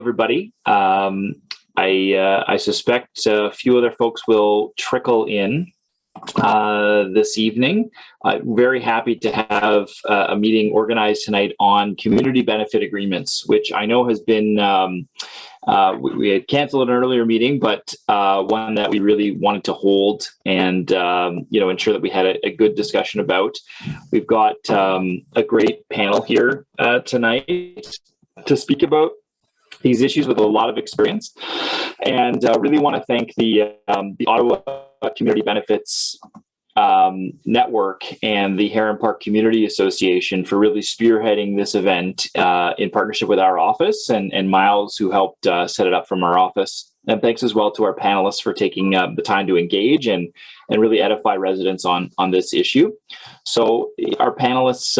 everybody. I suspect a few other folks will trickle in this evening. Very happy to have a meeting organized tonight on community benefit agreements, which I know has been, we had canceled an earlier meeting, but one that we really wanted to hold and, ensure that we had a good discussion about. We've got a great panel here tonight to speak about these issues with a lot of experience, and really want to thank the Ottawa Community Benefits Network and the Heron Park Community Association for really spearheading this event in partnership with our office, and Miles, who helped set it up from our office. And thanks as well to our panelists for taking the time to engage and really edify residents on this issue. So our panelists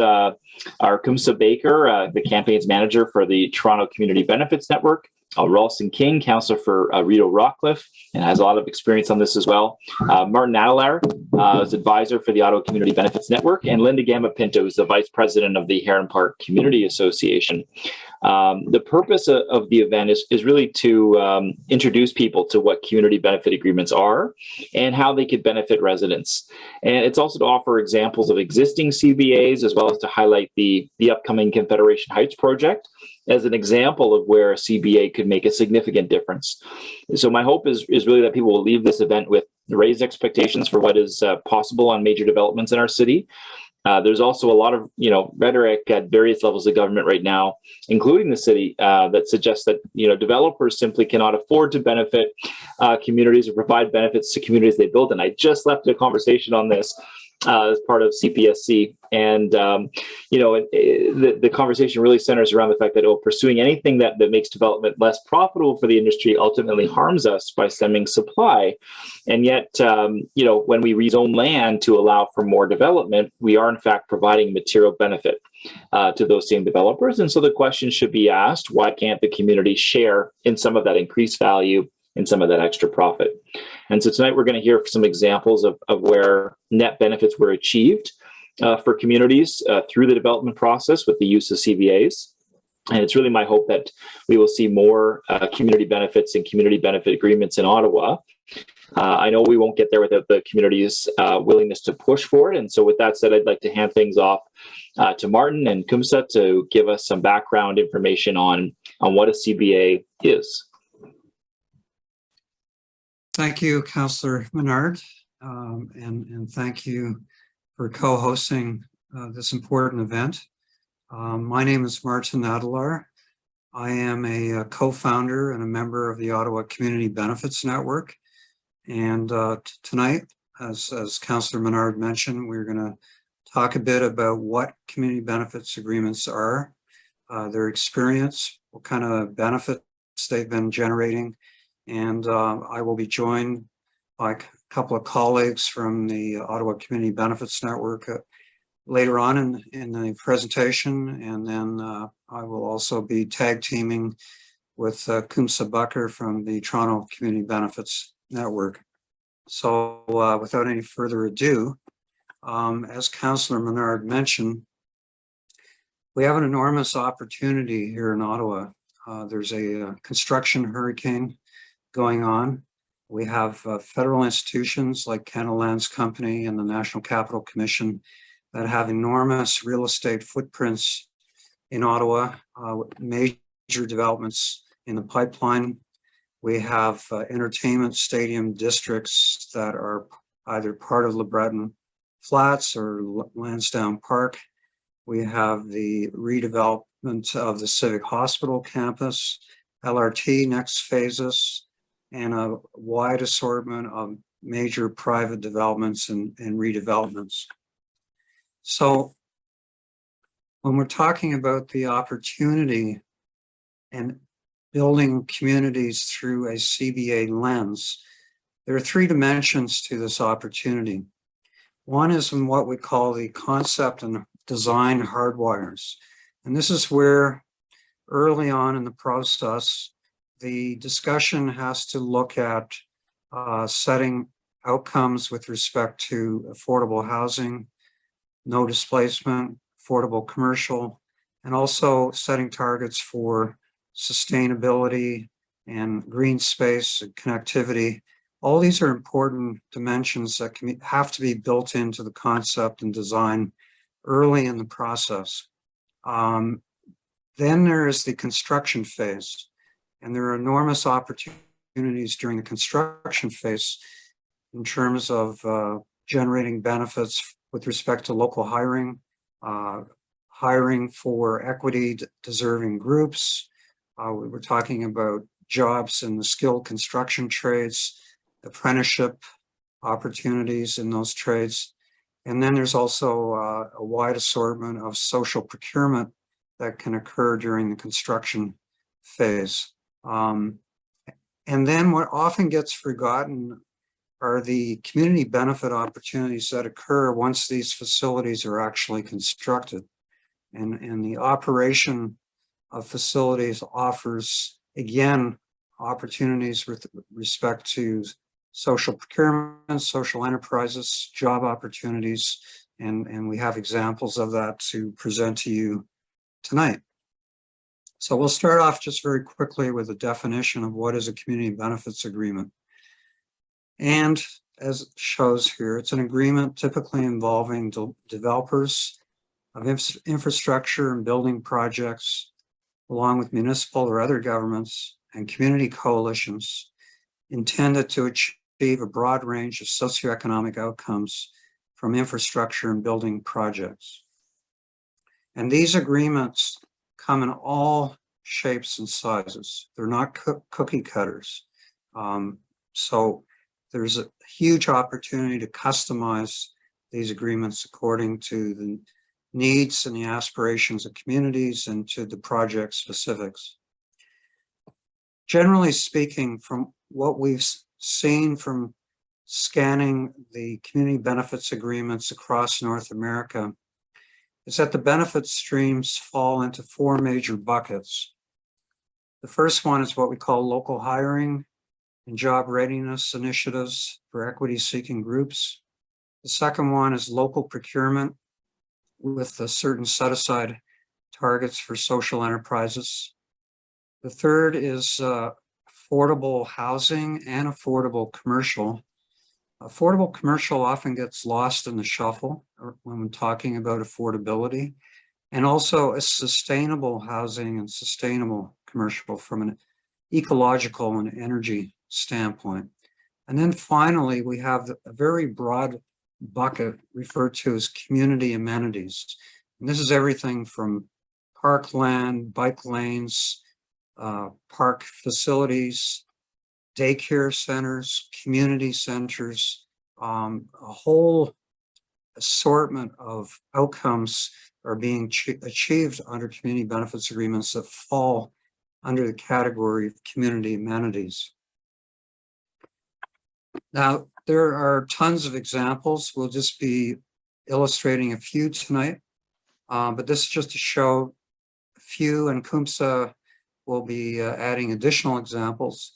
are Kumsa Baker, the campaigns manager for the Toronto Community Benefits Network, Rawlson King, councillor for Rideau-Rockcliffe, and has a lot of experience on this as well. Martin Adelaar is advisor for the Ottawa Community Benefits Network, and Linda Gamba-Pinto is the vice president of the Heron Park Community Association. The purpose of the event is really to introduce people to what community benefit agreements are and how they could benefit residents. And it's also to offer examples of existing CBAs, as well as to highlight the upcoming Confederation Heights project as an example of where a CBA could make a significant difference. So my hope is really that people will leave this event with raised expectations for what is possible on major developments in our city. There's also a lot of rhetoric at various levels of government right now, including the city, that suggests that developers simply cannot afford to benefit communities or provide benefits to communities they build. And I just left a conversation on this as part of CPSC, and the conversation really centers around the fact that pursuing anything that makes development less profitable for the industry ultimately harms us by stemming supply. And yet, when we rezone land to allow for more development, we are in fact providing material benefit to those same developers. And so the question should be asked, why can't the community share in some of that increased value and some of that extra profit? And so tonight we're going to hear some examples of where net benefits were achieved for communities through the development process with the use of CBAs. And it's really my hope that we will see more community benefits and community benefit agreements in Ottawa. I know we won't get there without the community's willingness to push for it. And so with that said, I'd like to hand things off to Martin and Kumsa to give us some background information on what a CBA is. Thank you, Councillor Menard, and thank you for co-hosting this important event. My name is Martin Adelaar. I am a co-founder and a member of the Ottawa Community Benefits Network. And tonight, as Councillor Menard mentioned, we're going to talk a bit about what community benefits agreements are, their experience, what kind of benefits they've been generating. And I will be joined by a couple of colleagues from the Ottawa Community Benefits Network later on in the presentation. And then I will also be tag teaming with Kumsa Baker from the Toronto Community Benefits Network. So without any further ado, as Councillor Menard mentioned, we have an enormous opportunity here in Ottawa. There's a construction hurricane going on. We have federal institutions like Canada Lands Company and the National Capital Commission that have enormous real estate footprints in Ottawa, major developments in the pipeline. We have entertainment stadium districts that are either part of LeBreton Flats or Lansdowne Park. We have the redevelopment of the Civic Hospital campus, LRT next phases, and a wide assortment of major private developments and redevelopments. So when we're talking about the opportunity and building communities through a CBA lens, there are three dimensions to this opportunity. One is in what we call the concept and design hardwires. And this is where early on in the process, the discussion has to look at setting outcomes with respect to affordable housing, no displacement, affordable commercial, and also setting targets for sustainability, and green space and connectivity. All these are important dimensions that have to be built into the concept and design early in the process. Then there is the construction phase, and there are enormous opportunities during the construction phase in terms of generating benefits with respect to local hiring, hiring for equity deserving groups. We were talking about jobs in the skilled construction trades, apprenticeship opportunities in those trades. And then there's also a wide assortment of social procurement that can occur during the construction phase. And then what often gets forgotten are the community benefit opportunities that occur once these facilities are actually constructed. And the operation of facilities offers, again, opportunities with respect to social procurement, social enterprises, job opportunities, and we have examples of that to present to you tonight. So we'll start off just very quickly with a definition of what is a community benefits agreement. And as it shows here, it's an agreement typically involving developers of infrastructure and building projects, along with municipal or other governments and community coalitions, intended to achieve a broad range of socioeconomic outcomes from infrastructure and building projects. And these agreements come in all shapes and sizes. They're not cookie cutters. So there's a huge opportunity to customize these agreements according to the needs and the aspirations of communities and to the project specifics. Generally speaking, from what we've seen from scanning the community benefits agreements across North America, is that the benefit streams fall into four major buckets. The first one is what we call local hiring and job readiness initiatives for equity-seeking groups. The second one is local procurement with a certain set-aside targets for social enterprises. The third is affordable housing and affordable commercial. Affordable commercial often gets lost in the shuffle when we're talking about affordability, and also a sustainable housing and sustainable commercial from an ecological and energy standpoint. And then finally, we have a very broad bucket referred to as community amenities. And this is everything from parkland, bike lanes, park facilities, daycare centers, community centers, a whole assortment of outcomes are being achieved under community benefits agreements that fall under the category of community amenities. Now, there are tons of examples. We'll just be illustrating a few tonight, but this is just to show a few, and Kumsa will be adding additional examples.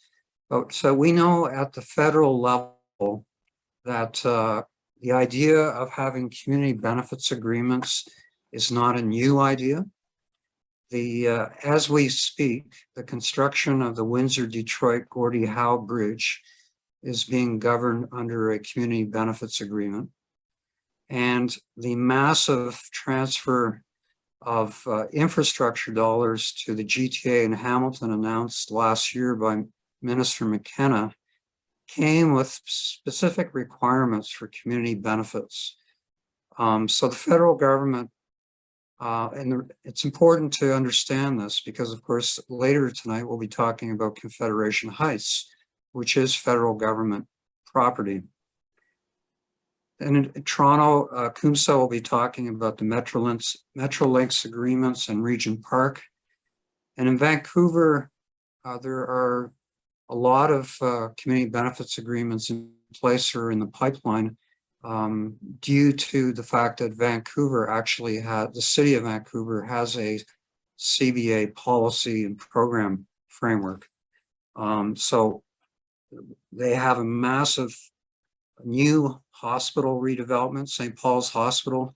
So we know at the federal level that the idea of having community benefits agreements is not a new idea. As we speak, the construction of the Windsor-Detroit-Gordie Howe Bridge is being governed under a community benefits agreement. And the massive transfer of infrastructure dollars to the GTA in Hamilton announced last year by Minister McKenna came with specific requirements for community benefits. So the federal government, it's important to understand this because, of course, later tonight we'll be talking about Confederation Heights, which is federal government property. And in Toronto, Kumsa will be talking about the Metrolinx agreements and Regent Park. And in Vancouver, there are a lot of community benefits agreements in place or in the pipeline due to the fact that Vancouver actually the city of Vancouver has a CBA policy and program framework. So they have a massive new hospital redevelopment, St. Paul's Hospital.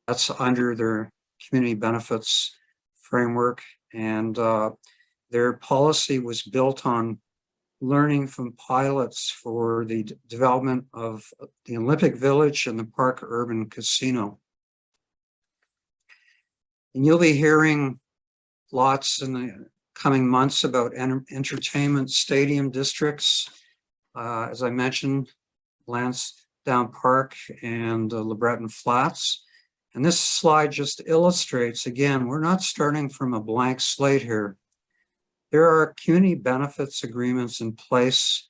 That's under their community benefits framework. And Their policy was built on learning from pilots for the development of the Olympic Village and the Park Urban Casino. And you'll be hearing lots in the coming months about entertainment stadium districts. As I mentioned, Lansdowne Park and LeBreton Flats. And this slide just illustrates, again, we're not starting from a blank slate here. There are community benefits agreements in place,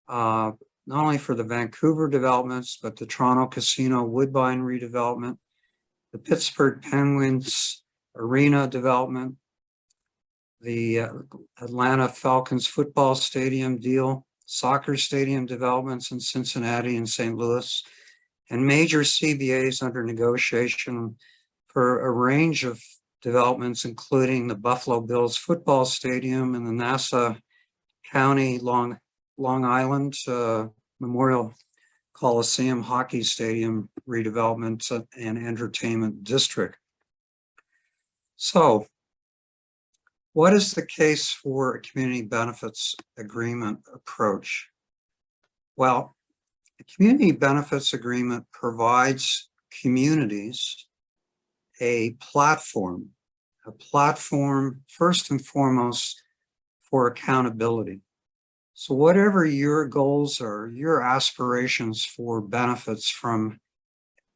not only for the Vancouver developments, but the Toronto Casino Woodbine redevelopment, the Pittsburgh Penguins Arena development, the Atlanta Falcons football stadium deal, soccer stadium developments in Cincinnati and St. Louis, and major CBAs under negotiation for a range of developments, including the Buffalo Bills football stadium and the Nassau County Long Island Memorial Coliseum hockey stadium redevelopment and entertainment district. So, what is the case for a community benefits agreement approach? Well, a community benefits agreement provides communities a platform first and foremost for accountability. So whatever your goals are, your aspirations for benefits from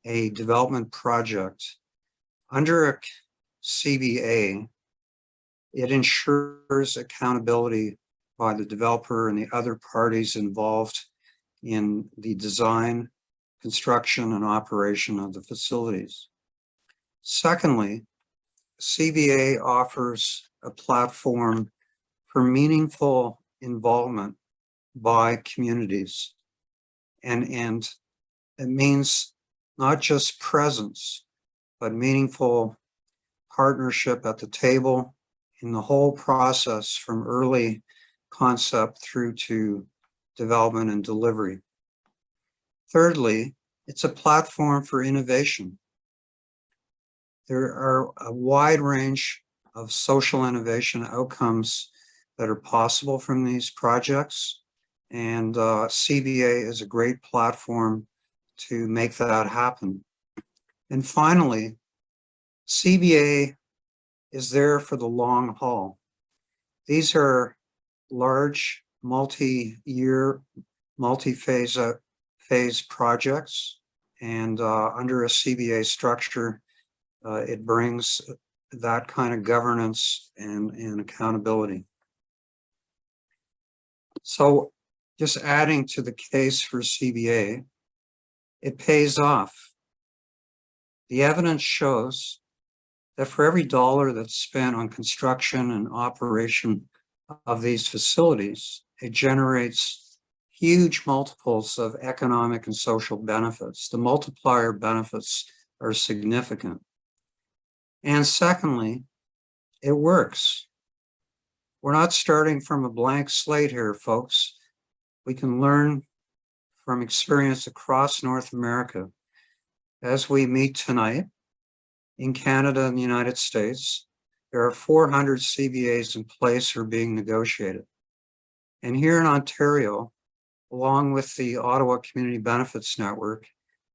a development project, under a CBA, it ensures accountability by the developer and the other parties involved in the design, construction, and operation of the facilities. Secondly, CBA offers a platform for meaningful involvement by communities. And it means not just presence, but meaningful partnership at the table in the whole process from early concept through to development and delivery. Thirdly, it's a platform for innovation. There are a wide range of social innovation outcomes that are possible from these projects, and CBA is a great platform to make that happen. And finally, CBA is there for the long haul. These are large, multi-year, multi-phase projects, and under a CBA structure, it brings that kind of governance and accountability. So just adding to the case for CBA, it pays off. The evidence shows that for every dollar that's spent on construction and operation of these facilities, it generates huge multiples of economic and social benefits. The multiplier benefits are significant. And secondly, it works. We're not starting from a blank slate here, folks. We can learn from experience across North America. As we meet tonight, in Canada and the United States, there are 400 CBAs in place or being negotiated. And here in Ontario, along with the Ottawa Community Benefits Network,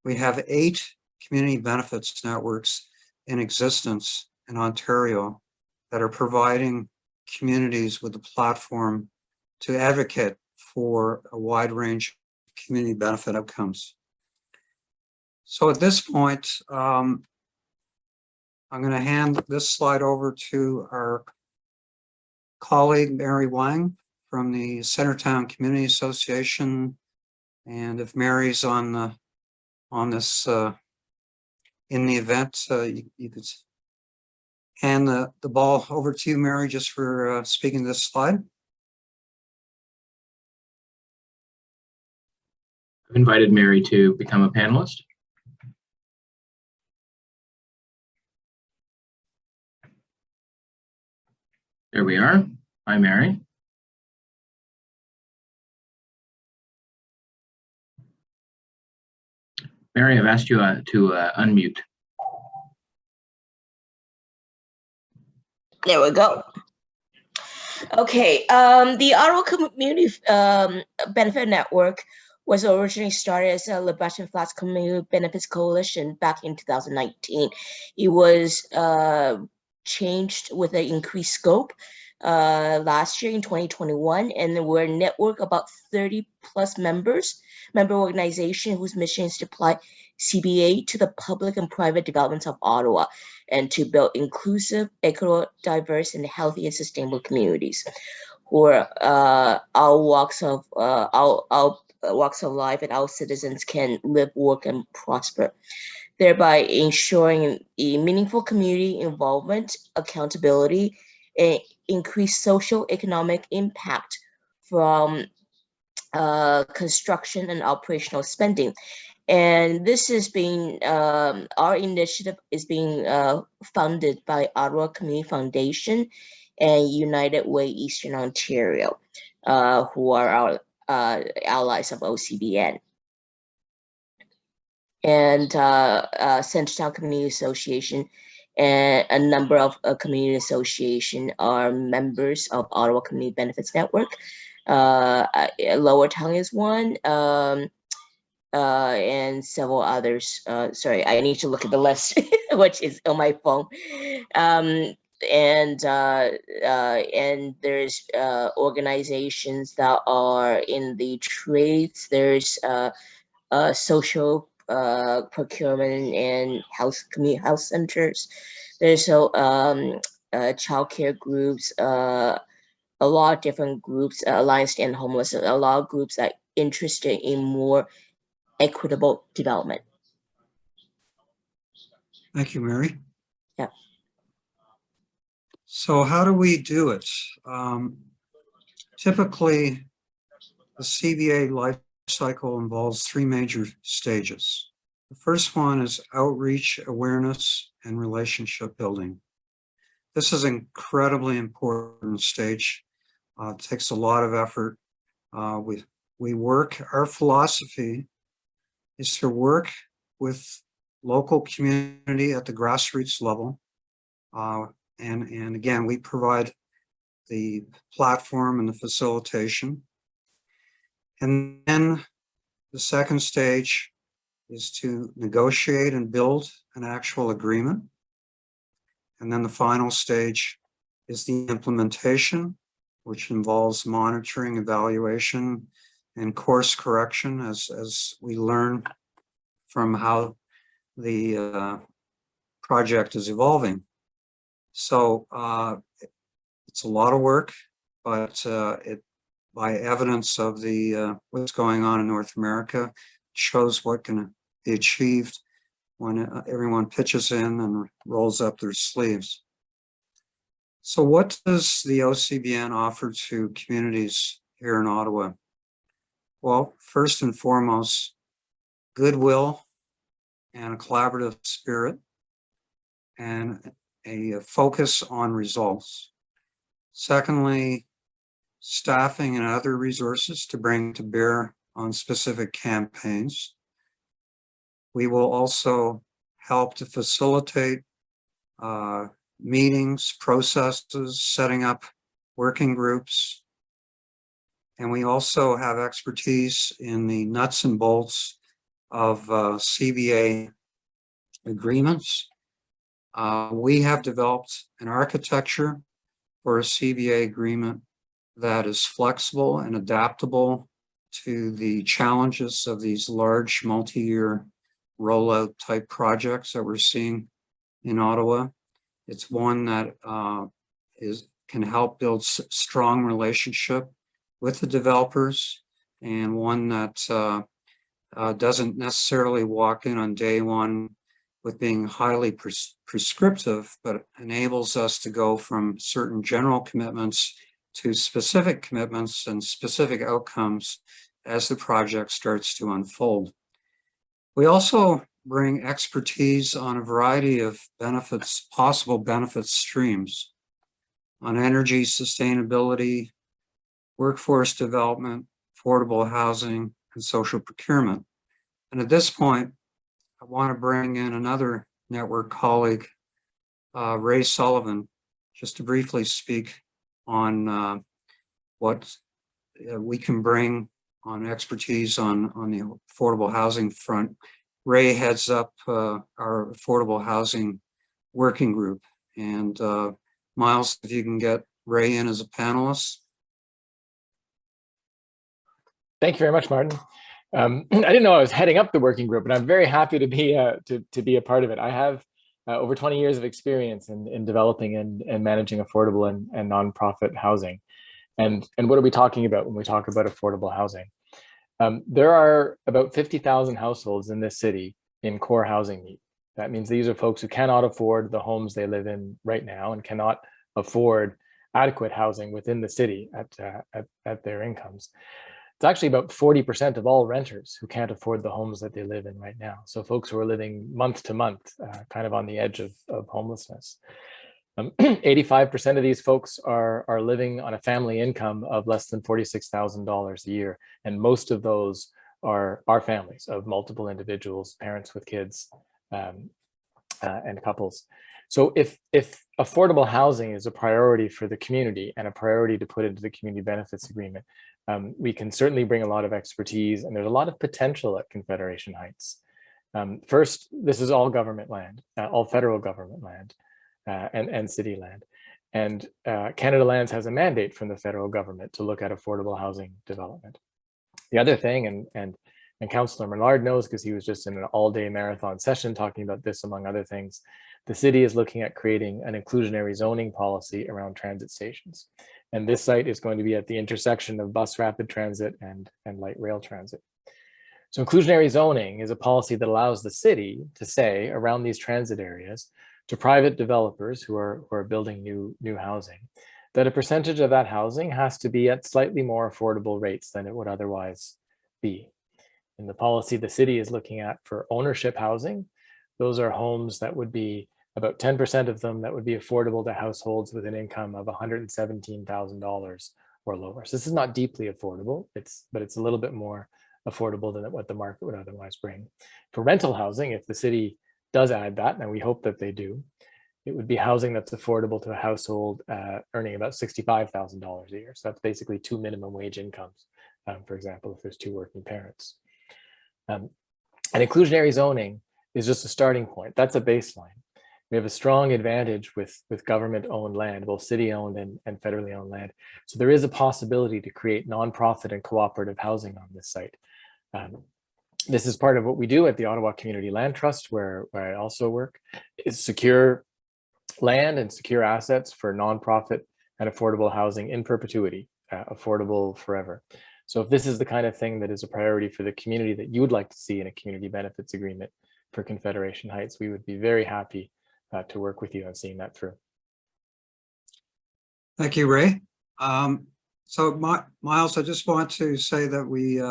we have 8 community benefits networks in existence in Ontario that are providing communities with a platform to advocate for a wide range of community benefit outcomes. So at this point, I'm going to hand this slide over to our colleague, Mary Wang from the Centertown Community Association. And if Mary's on this in the event, you could hand the ball over to you, Mary, just for speaking to this slide. I've invited Mary to become a panelist. There we are. Hi, Mary. Mary, I've asked you to unmute. There we go. Okay, the Ottawa Community Benefit Network was originally started as a LeBreton Flats Community Benefits Coalition back in 2019. It was changed with an increased scope last year in 2021, and we're a network about 30 plus member organization whose mission is to apply CBA to the public and private developments of Ottawa and to build inclusive, equitable, diverse, and healthy and sustainable communities where our walks of life and our citizens can live, work, and prosper, thereby ensuring a meaningful community involvement, accountability, and increased social economic impact from construction and operational spending. And this is being, our initiative is being funded by Ottawa Community Foundation and United Way Eastern Ontario, who are our allies of OCBN. And Centertown Community Association and a number of community association are members of Ottawa Community Benefits Network. Lower Town is one. And several others. Sorry, I need to look at the list, which is on my phone. And there's organizations that are in the trades. There's social procurement and community health centers. There's childcare groups, a lot of different groups, Alliance to End Homeless, a lot of groups that interested in more equitable development. Thank you, Mary. Yeah. So how do we do it? Typically, the CBA life cycle involves three major stages. The first one is outreach, awareness, and relationship building. This is an incredibly important stage. It takes a lot of effort. We work, our philosophy is to work with local community at the grassroots level. And again, we provide the platform and the facilitation. And then the second stage is to negotiate and build an actual agreement. And then the final stage is the implementation, which involves monitoring, evaluation, and course correction as we learn from how the project is evolving. So it's a lot of work, but by evidence of the what's going on in North America, shows what can be achieved when everyone pitches in and rolls up their sleeves. So what does the OCBN offer to communities here in Ottawa? Well, first and foremost, goodwill and a collaborative spirit and a focus on results. Secondly, staffing and other resources to bring to bear on specific campaigns. We will also help to facilitate meetings, processes, setting up working groups. And we also have expertise in the nuts and bolts of CBA agreements. We have developed an architecture for a CBA agreement that is flexible and adaptable to the challenges of these large multi-year rollout type projects that we're seeing in Ottawa. It's one that can help build strong relationship with the developers, and one that doesn't necessarily walk in on day one with being highly prescriptive, but enables us to go from certain general commitments to specific commitments and specific outcomes as the project starts to unfold. We also bring expertise on a variety of benefits, possible benefit streams, on energy sustainability, workforce development, affordable housing, and social procurement. And at this point, I want to bring in another network colleague, Ray Sullivan, just to briefly speak on what we can bring on expertise on the affordable housing front. Ray heads up our affordable housing working group. And Miles, if you can get Ray in as a panelist. Thank you very much, Martin. I didn't know I was heading up the working group, but I'm very happy to be a part of it. I have over 20 years of experience in developing and managing affordable and nonprofit housing. And what are we talking about when we talk about affordable housing? There are about 50,000 households in this city in core housing need. That means these are folks who cannot afford the homes they live in right now and cannot afford adequate housing within the city at their incomes. It's actually about 40% of all renters who can't afford the homes that they live in right now. So folks who are living month to month, kind of on the edge of homelessness. 85% of these folks are living on a family income of less than $46,000 a year. And most of those are families of multiple individuals, parents with kids, and couples. So if affordable housing is a priority for the community and a priority to put into the community benefits agreement, we can certainly bring a lot of expertise, and there's a lot of potential at Confederation Heights. First, this is all government land, all federal government land, and city land. And Canada Lands has a mandate from the federal government to look at affordable housing development. The other thing, and Councillor Menard knows because he was just in an all-day marathon session talking about this, among other things, the city is looking at creating an inclusionary zoning policy around transit stations. And this site is going to be at the intersection of bus rapid transit and light rail transit. So inclusionary zoning is a policy that allows the city to say around these transit areas to private developers who are building new housing, that a percentage of that housing has to be at slightly more affordable rates than it would otherwise be. In the policy the city is looking at for ownership housing, those are homes that would be about 10% of them that would be affordable to households with an income of $117,000 or lower. So this is not deeply affordable, but it's a little bit more affordable than what the market would otherwise bring. For rental housing, if the city does add that, and we hope that they do, it would be housing that's affordable to a household earning about $65,000 a year. So that's basically 2 minimum wage incomes, for example, if there's 2 working parents. And inclusionary zoning is just a starting point. That's a baseline. We have a strong advantage with government-owned land, both city-owned and federally owned land. So there is a possibility to create nonprofit and cooperative housing on this site. This is part of what we do at the Ottawa Community Land Trust, where I also work, is secure land and secure assets for nonprofit and affordable housing in perpetuity, affordable forever. So if this is the kind of thing that is a priority for the community that you would like to see in a community benefits agreement for Confederation Heights, we would be very happy to work with you on seeing that through. Thank you, Ray. So Miles, I just want to say that we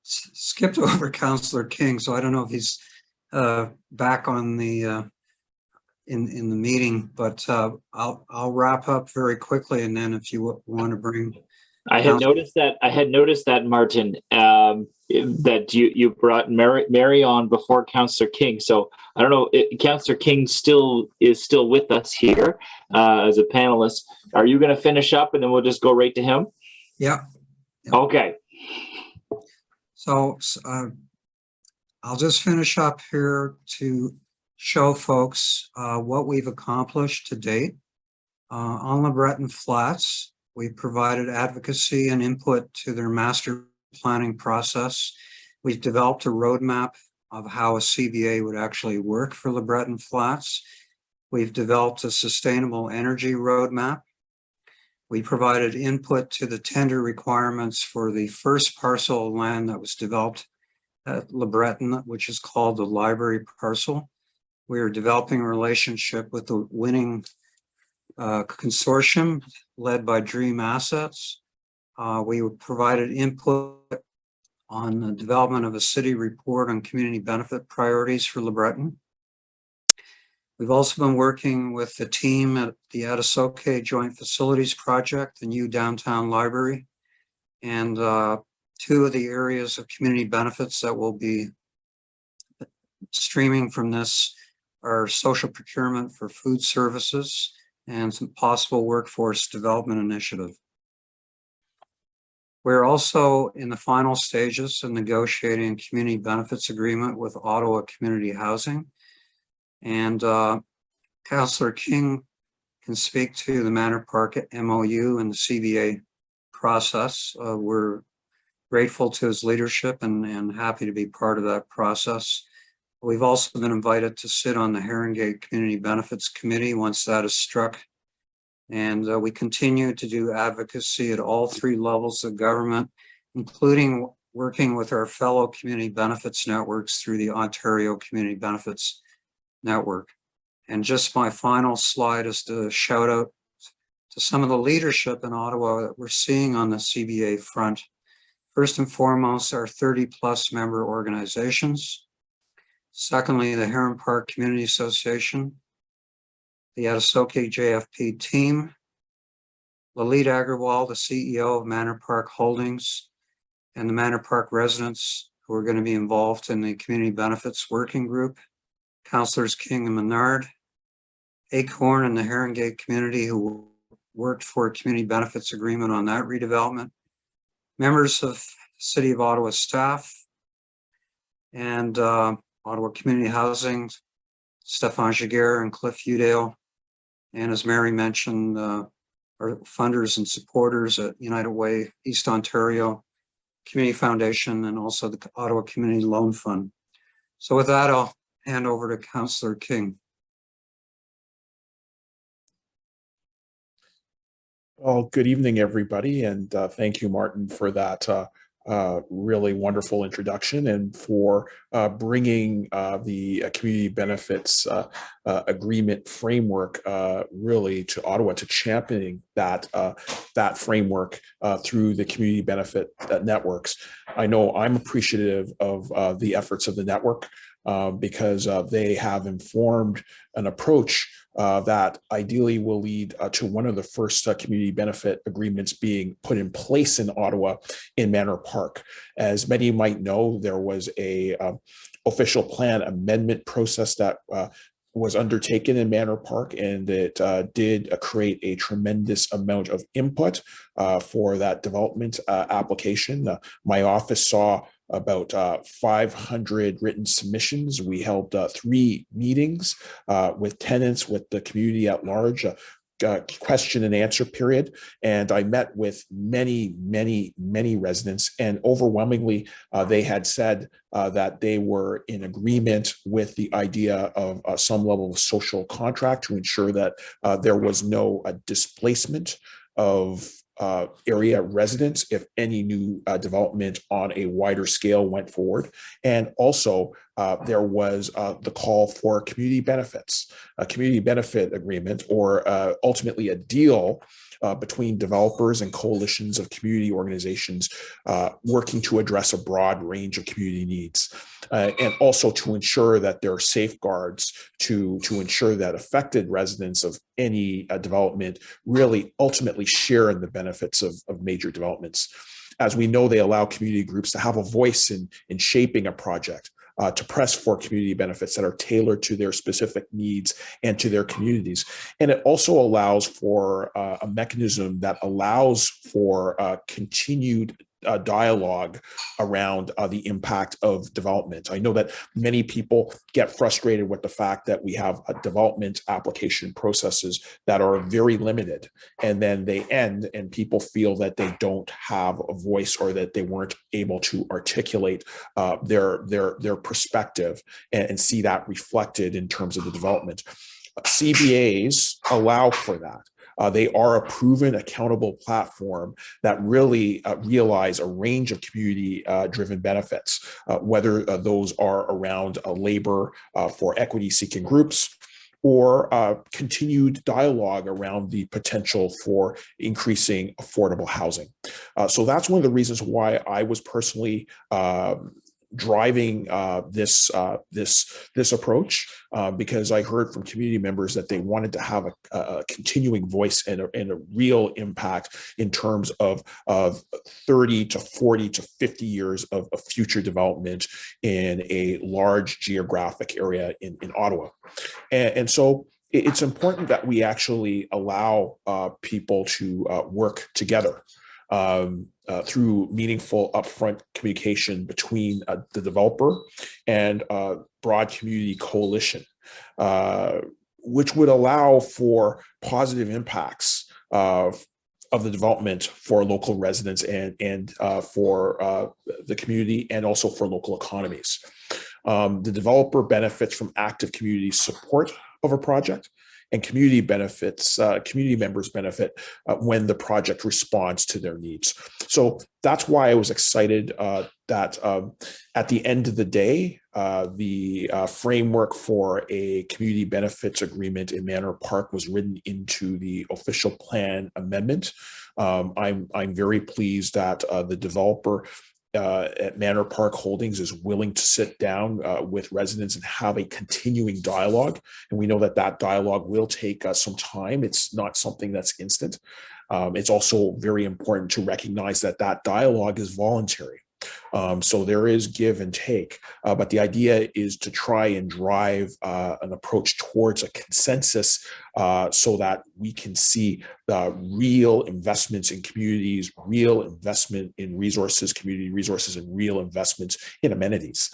skipped over Councillor King, so I don't know if he's back on the in the meeting, but I'll wrap up very quickly, and then if you want to bring. I had noticed that Martin, that you brought Mary on before Councillor King. So I don't know if Councillor King is still with us here as a panelist. Are you going to finish up and then we'll just go right to him? Yeah. Okay. So I'll just finish up here to show folks what we've accomplished to date. On LeBreton Flats, we provided advocacy and input to their master planning process. We've developed a roadmap of how a CBA would actually work for LeBreton Flats. We've developed a sustainable energy roadmap. We provided input to the tender requirements for the first parcel of land that was developed at LeBreton, which is called the library parcel. We are developing a relationship with the winning consortium led by Dream Assets. We provided input on the development of a city report on community benefit priorities for LeBreton. We've also been working with the team at the Atisoke Joint Facilities Project, the new downtown library, and 2 of the areas of community benefits that will be streaming from this are social procurement for food services and some possible workforce development initiative. We're also in the final stages of negotiating a community benefits agreement with Ottawa Community Housing. And Councillor King can speak to the Manor Park MOU and the CBA process. We're grateful to his leadership and happy to be part of that process. We've also been invited to sit on the Heron Community Benefits Committee once that is struck. And we continue to do advocacy at all three levels of government, including working with our fellow community benefits networks through the Ontario Community Benefits Network. And just my final slide is to shout out to some of the leadership in Ottawa that we're seeing on the CBA front. First and foremost, our 30+ member organizations. Secondly, the Heron Park Community Association, the Atisoke JFP team, Lalit Agrawal, the CEO of Manor Park Holdings, and the Manor Park residents who are going to be involved in the Community Benefits Working Group, Councillors King and Menard, Acorn and the Heron Gate community who worked for a community benefits agreement on that redevelopment, members of City of Ottawa staff, and Ottawa Community Housing, Stefan Giguère and Cliff Udale, and as Mary mentioned, our funders and supporters at United Way, East Ontario Community Foundation, and also the Ottawa Community Loan Fund. So with that, I'll hand over to Councillor King. Well, good evening, everybody, and thank you, Martin, for that really wonderful introduction and for bringing the community benefits agreement framework really to Ottawa, to championing that that framework through the community benefit networks. I know I'm appreciative of the efforts of the network because they have informed an approach that ideally will lead to one of the first community benefit agreements being put in place in Ottawa in Manor Park. As many might know, there was a official plan amendment process that was undertaken in Manor Park, and it did create a tremendous amount of input for that development application. My office saw about 500 written submissions. We held 3 meetings with tenants, with the community at large, question and answer period. And I met with many residents, and overwhelmingly, they had said that they were in agreement with the idea of some level of social contract to ensure that there was no displacement of area residents if any new development on a wider scale went forward. And also there was the call for community benefits, a community benefit agreement, or ultimately a deal between developers and coalitions of community organizations working to address a broad range of community needs, and also to ensure that there are safeguards to ensure that affected residents of any development really ultimately share in the benefits of major developments. As we know, they allow community groups to have a voice in shaping a project, to press for community benefits that are tailored to their specific needs and to their communities. And it also allows for a mechanism that allows for continued dialogue around the impact of development. I know that many people get frustrated with the fact that we have development application processes that are very limited, and then they end and people feel that they don't have a voice, or that they weren't able to articulate their perspective and see that reflected in terms of the development. CBAs allow for that. They are a proven, accountable platform that really realize a range of community-driven benefits, whether those are around labor for equity-seeking groups, or continued dialogue around the potential for increasing affordable housing. So that's one of the reasons why I was personally driving this approach, because I heard from community members that they wanted to have a continuing voice and a real impact in terms of 30 to 40 to 50 years of future development in a large geographic area in Ottawa. And so it's important that we actually allow people to work together through meaningful upfront communication between the developer and broad community coalition, which would allow for positive impacts of the development for local residents and for the community, and also for local economies. The developer benefits from active community support of a project, and community members benefit when the project responds to their needs. So that's why I was excited that at the end of the day, the framework for a community benefits agreement in Manor Park was written into the official plan amendment. I'm very pleased that the developer at Manor Park Holdings is willing to sit down with residents and have a continuing dialogue. And we know that that dialogue will take some time. It's not something that's instant. It's also very important to recognize that that dialogue is voluntary. So there is give and take, but the idea is to try and drive an approach towards a consensus so that we can see real investments in communities, real investment in resources, community resources, and real investments in amenities.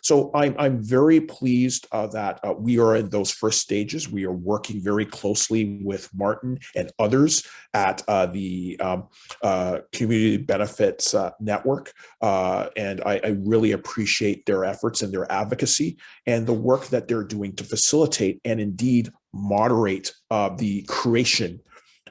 So I'm very pleased that we are in those first stages. We are working very closely with Martin and others at the Community Benefits Network. And I really appreciate their efforts and their advocacy and the work that they're doing to facilitate and indeed moderate the creation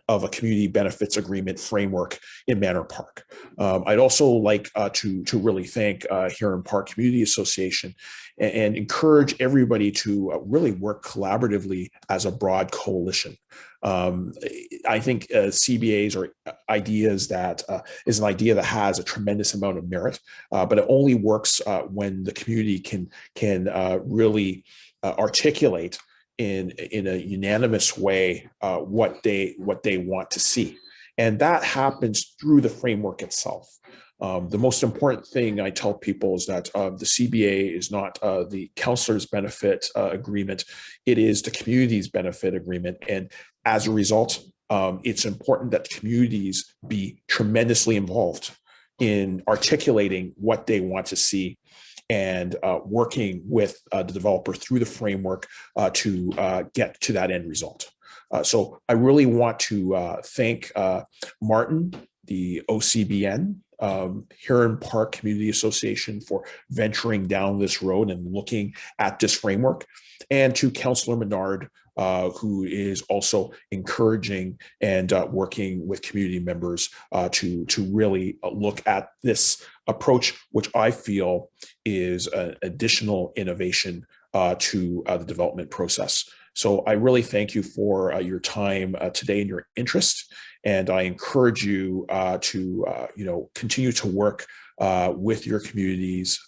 of a community benefits agreement framework in Manor Park. I'd also like to really thank Heron Park Community Association and encourage everybody to really work collaboratively as a broad coalition. I think CBAs are ideas that is an idea that has a tremendous amount of merit, but it only works when the community can really articulate in a unanimous way what they want to see, and that happens through the framework itself. The most important thing I tell people is that the CBA is not the councillor's benefit agreement; it is the community's benefit agreement, and as a result, it's important that communities be tremendously involved in articulating what they want to see and working with the developer through the framework to get to that end result. So I really want to thank Martin, the OCBN, Heron Park Community Association for venturing down this road and looking at this framework, and to Councillor Menard, who is also encouraging and working with community members to really look at this approach, which I feel is an additional innovation to the development process. So I really thank you for your time today and your interest, and I encourage you to continue to work with your communities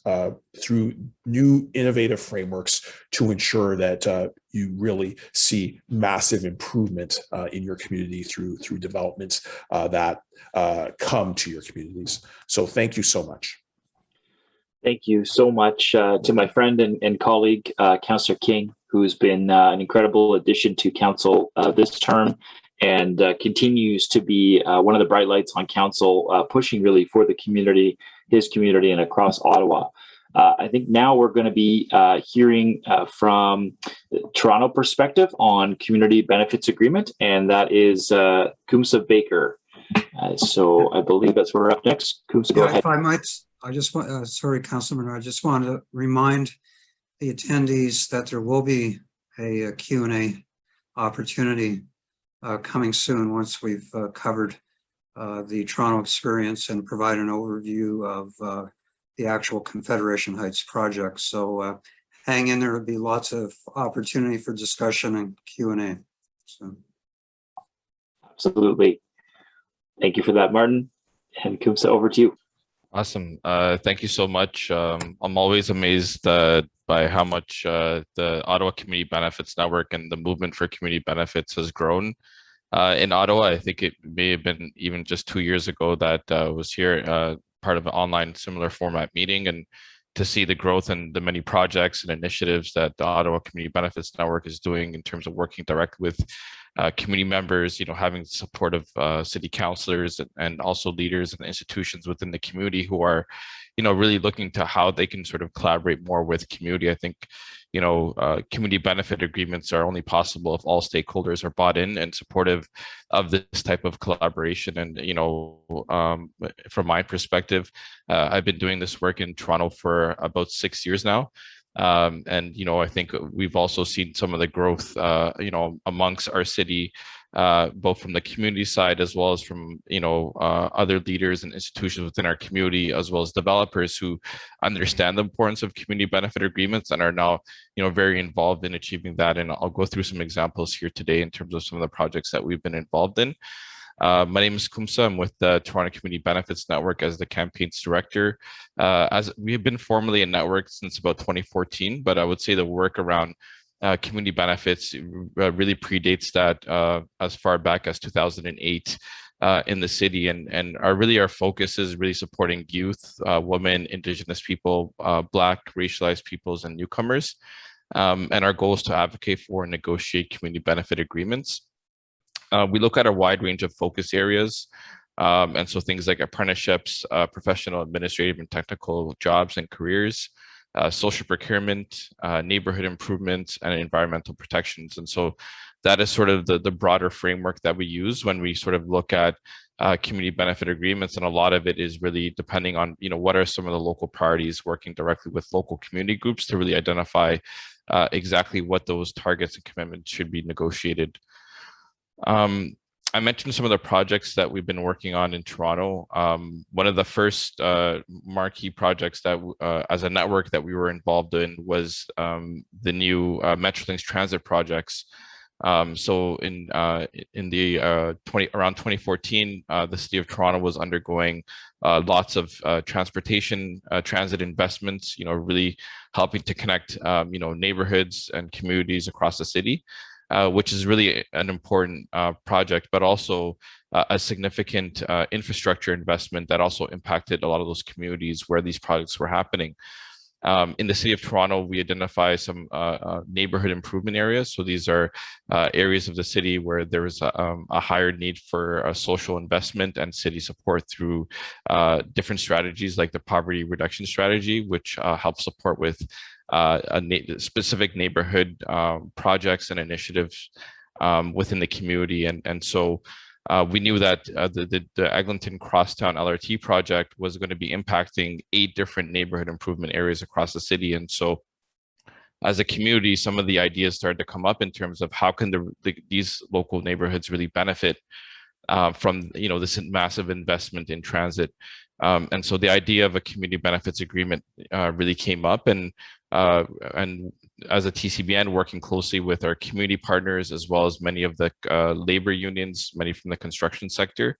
through new innovative frameworks to ensure that you really see massive improvement in your community through developments that come to your communities. So thank you so much. Thank you so much to my friend and colleague, Councillor King, who's been an incredible addition to council this term, and continues to be one of the bright lights on council, pushing really for the community, his community, and across Ottawa. I think now we're going to be hearing from the Toronto perspective on community benefits agreement, and that is Kumsa Baker. So I believe that's where we're up next. Kumsa, go ahead. If I might, I just want, sorry, Councillor Menard, I just want to remind the attendees that there will be a Q&A opportunity coming soon once we've covered the Toronto experience and provide an overview of the actual Confederation Heights project. So hang in there, will be lots of opportunity for discussion and Q&A. So. Absolutely. Thank you for that, Martin. And Kumsa, over to you. Awesome. Thank you so much. I'm always amazed by how much the Ottawa Community Benefits Network and the movement for community benefits has grown in Ottawa. I think it may have been even just 2 years ago that was here, part of an online similar format meeting. And to see the growth and the many projects and initiatives that the Ottawa Community Benefits Network is doing in terms of working directly with community members, having the support of city councillors and also leaders and institutions within the community who are, really looking to how they can sort of collaborate more with community. I think, community benefit agreements are only possible if all stakeholders are bought in and supportive of this type of collaboration. And, from my perspective, I've been doing this work in Toronto for about 6 years now. And, I think we've also seen some of the growth, amongst our city, both from the community side as well as from, other leaders and institutions within our community, as well as developers who understand the importance of community benefit agreements and are now, very involved in achieving that. And I'll go through some examples here today in terms of some of the projects that we've been involved in. My name is Kumsa. I'm with the Toronto Community Benefits Network as the campaigns director. As we have been formally a network since about 2014, but I would say the work around community benefits really predates that as far back as 2008 in the city. And our focus is really supporting youth, women, Indigenous people, Black, racialized peoples, and newcomers. And our goal is to advocate for and negotiate community benefit agreements. We look at a wide range of focus areas. And so things like apprenticeships, professional, administrative, and technical jobs and careers, social procurement, neighborhood improvements, and environmental protections. And so that is sort of the broader framework that we use when we sort of look at community benefit agreements. And a lot of it is really depending on, what are some of the local priorities, working directly with local community groups to really identify exactly what those targets and commitments should be negotiated. I mentioned some of the projects that we've been working on in Toronto. One of the first marquee projects that as a network that we were involved in was the new Metrolinx transit projects. So in the around 2014, the city of Toronto was undergoing lots of transportation transit investments, really helping to connect neighborhoods and communities across the city. Which is really an important project, but also a significant infrastructure investment that also impacted a lot of those communities where these projects were happening. In the city of Toronto, we identify some neighborhood improvement areas. So these are areas of the city where there is a higher need for social investment and city support through different strategies like the poverty reduction strategy, which helps support with specific neighborhood projects and initiatives within the community. And so we knew that the Eglinton Crosstown LRT project was going to be impacting 8 different neighborhood improvement areas across the city. And so as a community, some of the ideas started to come up in terms of how can these local neighborhoods really benefit from this massive investment in transit. And so the idea of a community benefits agreement really came up, and as a TCBN, working closely with our community partners as well as many of the labor unions, many from the construction sector,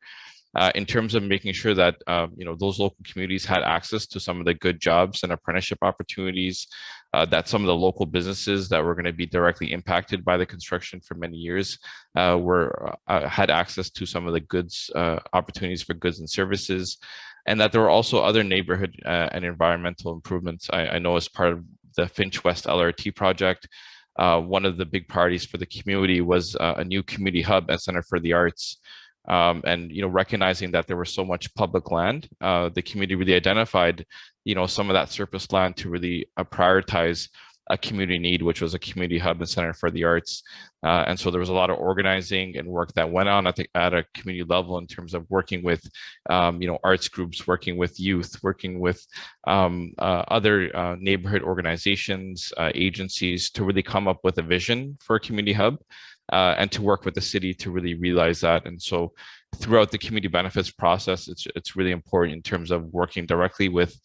in terms of making sure that those local communities had access to some of the good jobs and apprenticeship opportunities, that some of the local businesses that were going to be directly impacted by the construction for many years had access to some of the goods opportunities for goods and services, and that there were also other neighborhood and environmental improvements. I know as part of the Finch West LRT project, one of the big priorities for the community was a new community hub and center for the arts. And recognizing that there was so much public land, the community really identified some of that surplus land to really prioritize a community need, which was a community hub and center for the arts. And so there was a lot of organizing and work that went on, I think, at a community level in terms of working with arts groups, working with youth, working with other neighborhood organizations, agencies, to really come up with a vision for a community hub. And to work with the city to really realize that. And so throughout the community benefits process, it's really important in terms of working directly with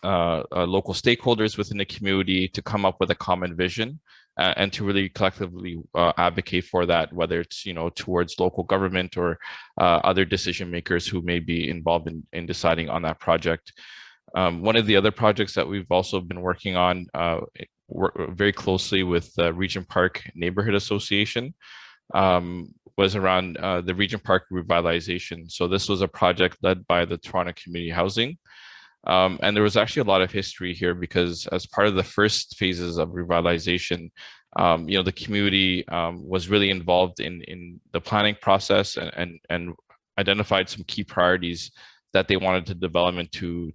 local stakeholders within the community to come up with a common vision and to really collectively advocate for that, whether it's towards local government or other decision makers who may be involved in deciding on that project. One of the other projects that we've also been working on work very closely with the Regent Park Neighborhood Association was around the Regent Park revitalization. So this was a project led by the Toronto Community Housing. And there was actually a lot of history here because as part of the first phases of revitalization, the community was really involved in the planning process and identified some key priorities that they wanted the development to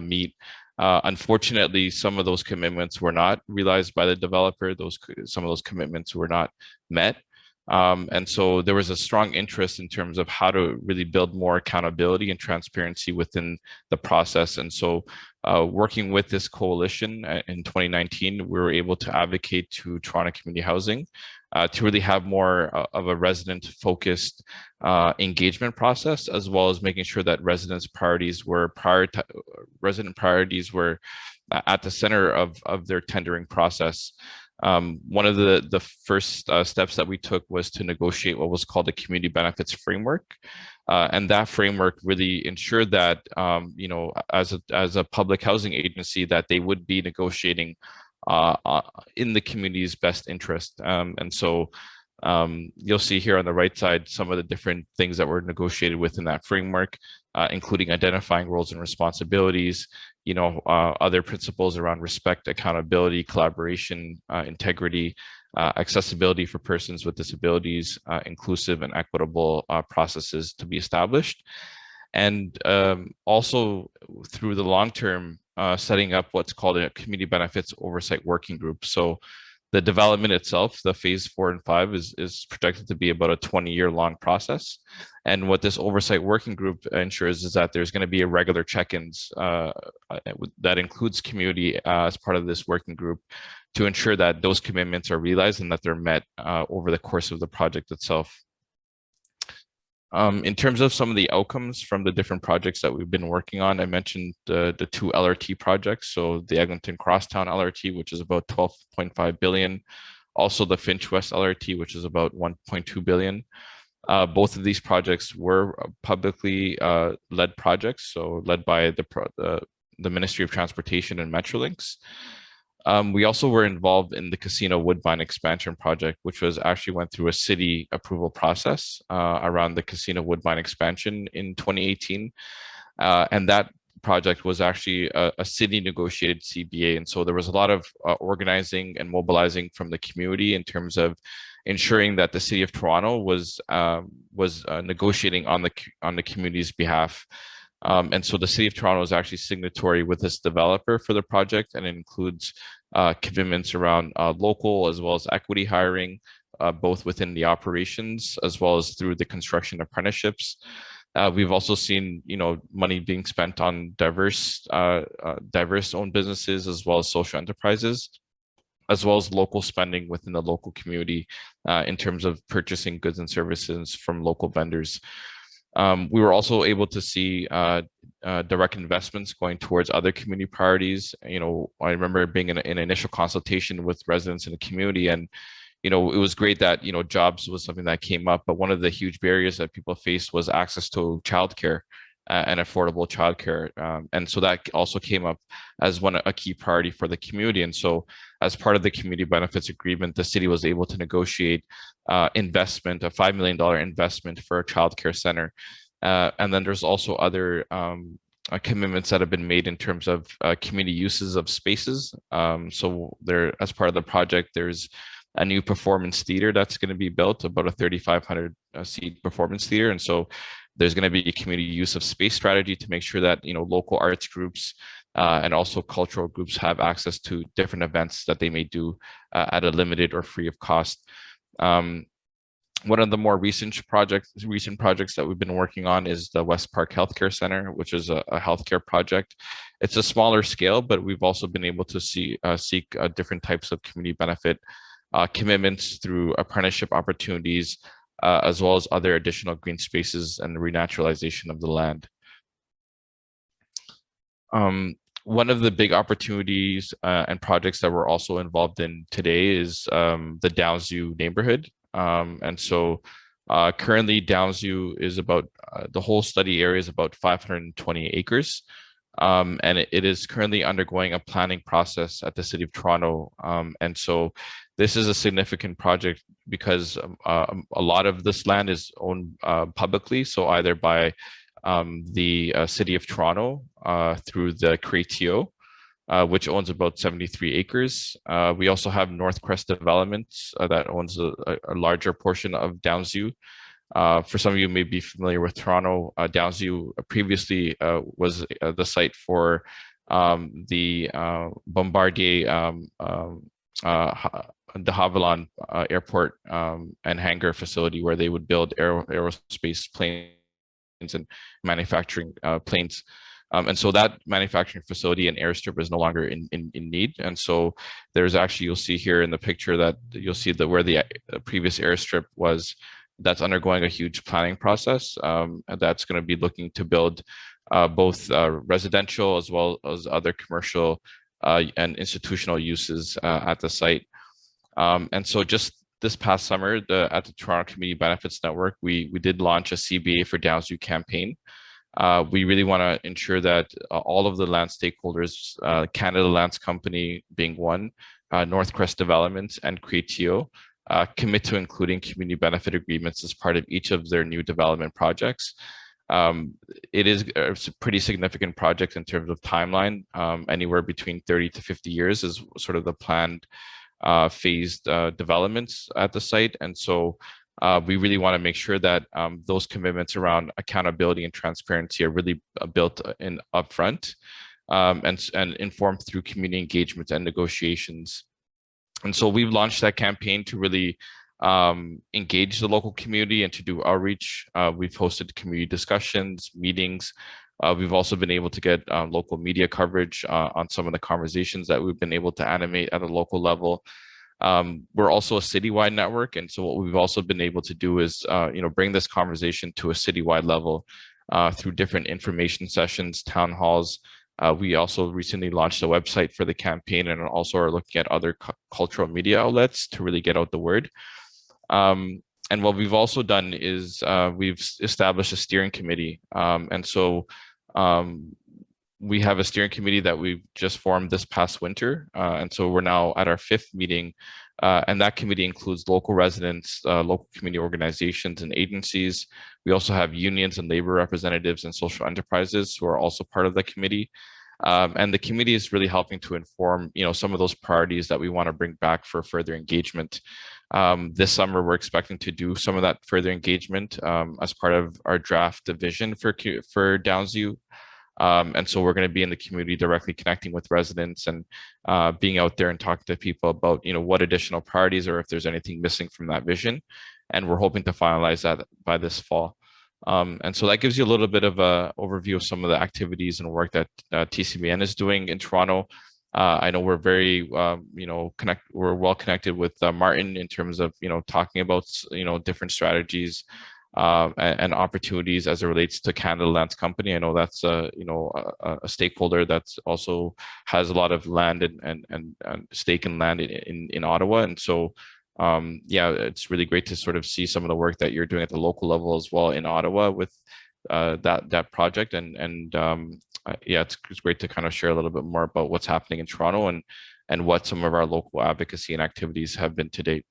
meet. Unfortunately, some of those commitments were not realized by the developer. Some of those commitments were not met. And so there was a strong interest in terms of how to really build more accountability and transparency within the process. And so working with this coalition in 2019, we were able to advocate to Toronto Community Housing to really have more of a resident-focused engagement process, as well as making sure that resident priorities were at the center of their tendering process. One of the first steps that we took was to negotiate what was called a community benefits framework. And that framework really ensured that, as a public housing agency, that they would be negotiating in the community's best interest. And so you'll see here on the right side some of the different things that were negotiated within that framework, including identifying roles and responsibilities, other principles around respect, accountability, collaboration, integrity, accessibility for persons with disabilities, inclusive and equitable processes to be established. And also through the long term, setting up what's called a community benefits oversight working group. So the development itself, the phase 4 and 5 is projected to be about a 20-year long process. And what this oversight working group ensures is that there's going to be a regular check-ins that includes community as part of this working group to ensure that those commitments are realized and that they're met over the course of the project itself. In terms of some of the outcomes from the different projects that we've been working on, I mentioned the 2 LRT projects. So the Eglinton Crosstown LRT, which is about 12.5 billion. Also the Finch West LRT, which is about 1.2 billion. Both of these projects were publicly led projects, so led by the Ministry of Transportation and Metrolinx. We also were involved in the Casino Woodbine expansion project, which actually went through a city approval process around the Casino Woodbine expansion in 2018. And that project was actually a city negotiated CBA. And so there was a lot of organizing and mobilizing from the community in terms of ensuring that the City of Toronto was negotiating on the community's behalf. And so the City of Toronto is actually signatory with this developer for the project, and it includes commitments around local as well as equity hiring, both within the operations as well as through the construction apprenticeships. We've also seen, money being spent on diverse owned businesses as well as social enterprises, as well as local spending within the local community in terms of purchasing goods and services from local vendors. We were also able to see direct investments going towards other community priorities. I remember being in an initial consultation with residents in the community, and it was great that jobs was something that came up, but one of the huge barriers that people faced was access to childcare and affordable childcare, and so that also came up as a key priority for the community. And so, as part of the community benefits agreement, the city was able to negotiate investment, a $5 million investment for a childcare center, and then there's also other commitments that have been made in terms of community uses of spaces. So there, as part of the project, there's a new performance theater that's going to be built, about a 3,500 seat performance theater, and so there's going to be a community use of space strategy to make sure that local arts groups and also cultural groups have access to different events that they may do at a limited or free of cost. One of the more recent projects that we've been working on is the West Park Healthcare Center, which is a healthcare project. It's a smaller scale, but we've also been able to seek different types of community benefit commitments through apprenticeship opportunities, as well as other additional green spaces and the renaturalization of the land. One of the big opportunities and projects that we're also involved in today is the Downsview neighborhood. And so currently Downsview is about, the whole study area is about 520 acres. And it is currently undergoing a planning process at the City of Toronto. And so this is a significant project because a lot of this land is owned publicly, so either by the City of Toronto through the CREATIO, which owns about 73 acres. We also have Northcrest Developments that owns a larger portion of Downsview. For some of you may be familiar with Toronto, Downsview previously was the site for the Bombardier de Havilland Airport and hangar facility, where they would build aerospace planes and manufacturing planes. And so that manufacturing facility and airstrip is no longer in need. And so there's actually, you'll see here in the picture that you'll see that where the previous airstrip was, that's undergoing a huge planning process. And that's going to be looking to build both residential as well as other commercial and institutional uses at the site. And so just this past summer, at the Toronto Community Benefits Network, we did launch a CBA for Downsview campaign. We really want to ensure that all of the land stakeholders, Canada Lands Company being one, Northcrest Developments and CREATIO, commit to including community benefit agreements as part of each of their new development projects. It is a pretty significant project in terms of timeline. Anywhere between 30 to 50 years is sort of the planned phased developments at the site. And so we really want to make sure that those commitments around accountability and transparency are really built in upfront and informed through community engagement and negotiations. And so we've launched that campaign to really engage the local community and to do outreach. We've hosted community discussions, meetings. We've also been able to get local media coverage on some of the conversations that we've been able to animate at a local level. We're also a citywide network, and so what we've also been able to do is bring this conversation to a citywide level through different information sessions, town halls. We also recently launched a website for the campaign, and also are looking at other cultural media outlets to really get out the word. And what we've also done is we've established a steering committee. And so we have a steering committee that we've just formed this past winter. And so we're now at our 5th meeting. And that committee includes local residents, local community organizations and agencies. We also have unions and labor representatives and social enterprises who are also part of the committee. And the committee is really helping to inform, some of those priorities that we want to bring back for further engagement. This summer, we're expecting to do some of that further engagement as part of our draft vision for Downsview. And so we're going to be in the community directly connecting with residents and being out there and talking to people about, what additional priorities or if there's anything missing from that vision. And we're hoping to finalize that by this fall. And so that gives you a little bit of an overview of some of the activities and work that TCBN is doing in Toronto. I know we're very, we're well connected with Martin in terms of, talking about, different strategies and opportunities as it relates to Canada Lands Company. I know that's a stakeholder that's also has a lot of land and stake in land in Ottawa. And so, it's really great to sort of see some of the work that you're doing at the local level as well in Ottawa with that project. It's great to kind of share a little bit more about what's happening in Toronto and what some of our local advocacy and activities have been to date.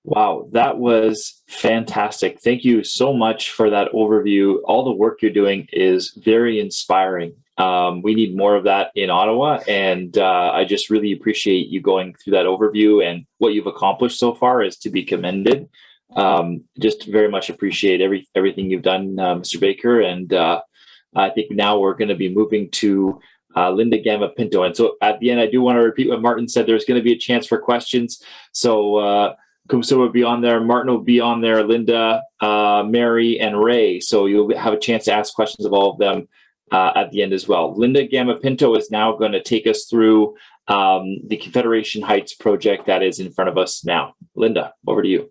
Wow, that was fantastic. Thank you so much for that overview. All the work you're doing is very inspiring. We need more of that in Ottawa, and I just really appreciate you going through that overview, and what you've accomplished so far is to be commended. Just very much appreciate everything you've done, Mr. Baker, and I think now we're going to be moving to Linda Gama-Pinto. And so at the end, I do want to repeat what Martin said. There's going to be a chance for questions. So Kumsa will be on there, Martin will be on there, Linda, Mary, and Ray. So you'll have a chance to ask questions of all of them at the end as well. Linda Gama-Pinto is now going to take us through the Confederation Heights project that is in front of us now. Linda, over to you.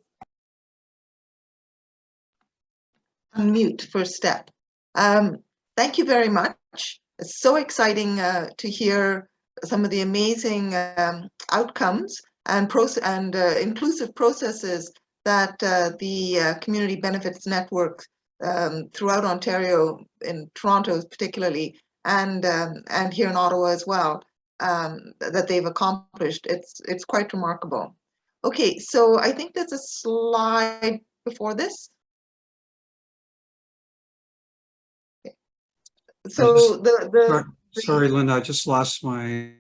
Unmute first step. Thank you very much. It's so exciting to hear some of the amazing outcomes and inclusive processes that the Community Benefits Network throughout Ontario, in Toronto particularly, and here in Ottawa as well, that they've accomplished. It's quite remarkable. Okay, so I think there's a slide before this. So the Sorry, Linda, I just lost my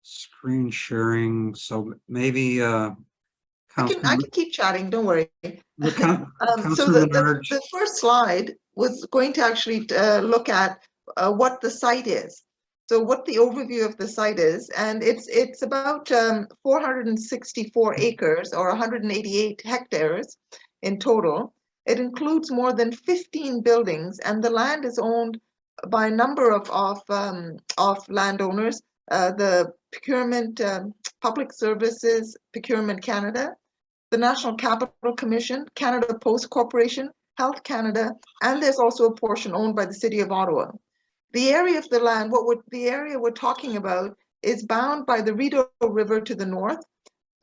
screen sharing. So maybe I can keep chatting. Don't worry. So Councillor Menard. the first slide was going to actually look at what the site is. So what the overview of the site is, and it's about 464 acres or 188 hectares in total. It includes more than 15 buildings, and the land is owned by a number of landowners. The procurement, Public Services Procurement Canada, the National Capital Commission, Canada Post Corporation, Health Canada, and there's also a portion owned by the City of Ottawa. The area of the land, the area we're talking about is bound by the Rideau River to the north,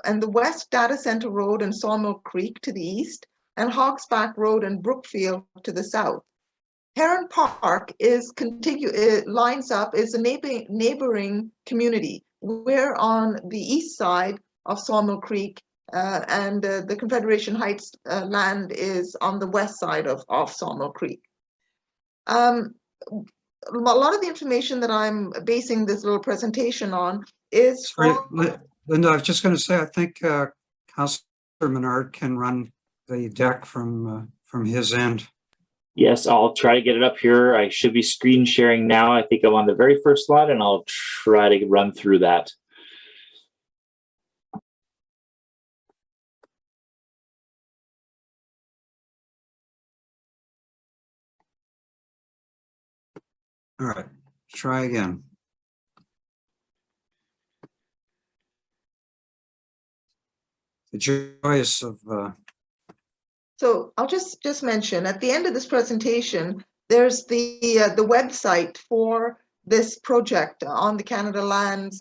and the West Data Center Road and Sawmill Creek to the east, and Hawksback Road and Brookfield to the south. Heron Park is lines up, is a neighboring community. We're on the east side of Sawmill Creek, and the Confederation Heights land is on the west side of Sawmill Creek. A lot of the information that I'm basing this little presentation on is Linda, I was just going to say, I think Councillor Menard can run the deck from his end. Yes, I'll try to get it up here. I should be screen sharing now. I think I'm on the very first slide, and I'll try to run through that. All right, try again. The joys of So I'll just mention at the end of this presentation, there's the website for this project on the Canada Lands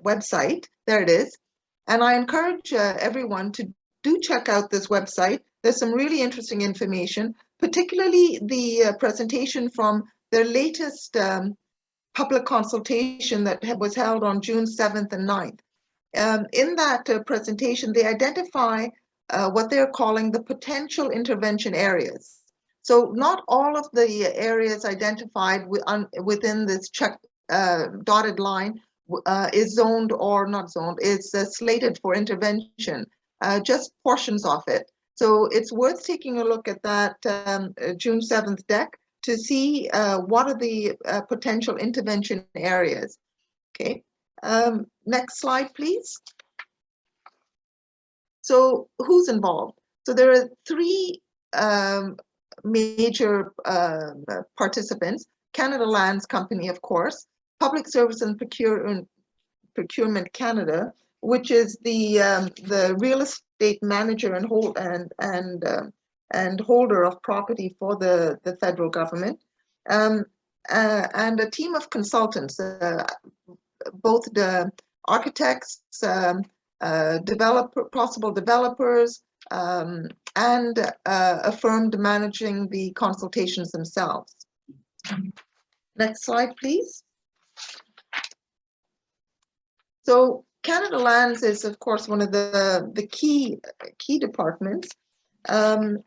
website. There it is. And I encourage everyone to do check out this website. There's some really interesting information, particularly the presentation from their latest public consultation that was held on June 7th and 9th. In that presentation, they identify what they're calling the potential intervention areas. So not all of the areas identified within this dotted line is zoned or not zoned, is slated for intervention, just portions of it. So it's worth taking a look at that June 7th deck to see what are the potential intervention areas. Okay, next slide, please. So who's involved? So there are three major participants: Canada Lands Company, of course, Public Service and Procurement Canada, which is the real estate manager and holder of property for the federal government, and a team of consultants, both the architects, possible developers, and a firm managing the consultations themselves. Next slide, please. So Canada Lands is, of course, one of the key departments, and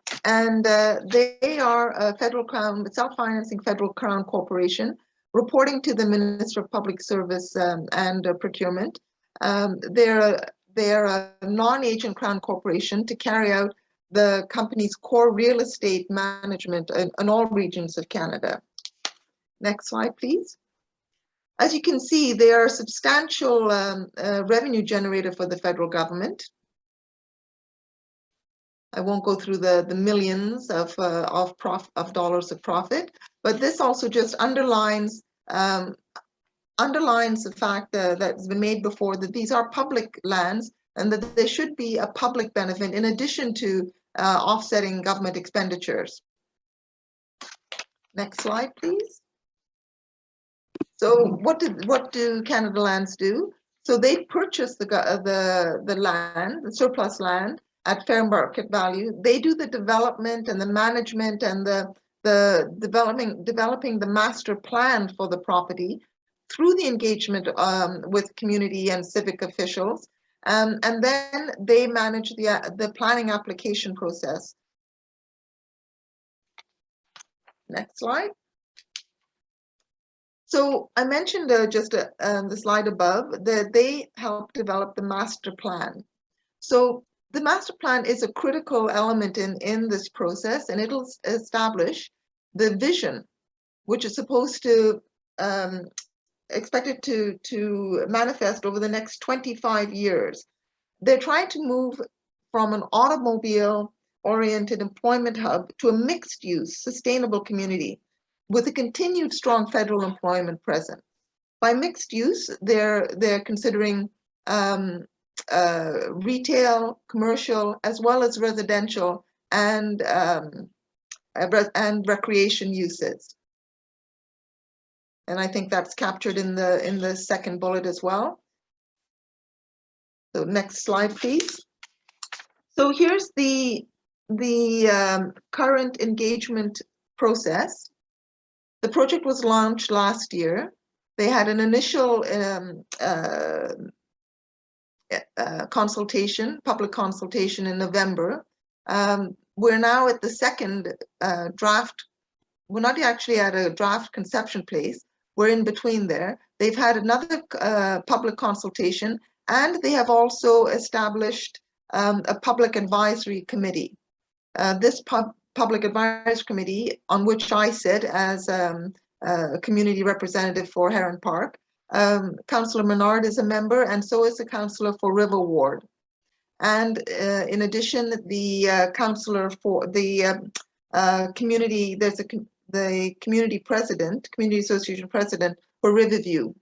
they are a federal crown, self-financing federal crown corporation, reporting to the Minister of Public Service and Procurement. They're a non-agent crown corporation to carry out the company's core real estate management in all regions of Canada. Next slide, please. As you can see, they are a substantial revenue generator for the federal government. I won't go through the millions of dollars of profit, but this also just underlines the fact that's been made before, that these are public lands and that there should be a public benefit in addition to offsetting government expenditures. Next slide, please. So what do Canada Lands do? So they purchase the land, the surplus land, at fair market value. They do the development and the management and the developing the master plan for the property through the engagement with community and civic officials, and then they manage the planning application process. Next slide. So I mentioned the slide above that they helped develop the master plan. So the master plan is a critical element in this process, and it'll establish the vision, which is supposed to expected to manifest over the next 25 years. They're trying to move from an automobile-oriented employment hub to a mixed-use, sustainable community with a continued strong federal employment presence. By mixed use, they're considering retail, commercial, as well as residential and recreation uses. And I think that's captured in the second bullet as well. So next slide, please. So here's the current engagement process. The project was launched last year. They had an initial consultation, public consultation in November. We're now at the second draft. We're not actually at a draft conception place. We're in between there. They've had another public consultation, and they have also established a public advisory committee. This public advisory committee, on which I sit as a community representative for Heron Park. Councillor Menard is a member, and so is the councillor for River Ward. And in addition, the councillor for the community, there's the community president, community association president for Riverview.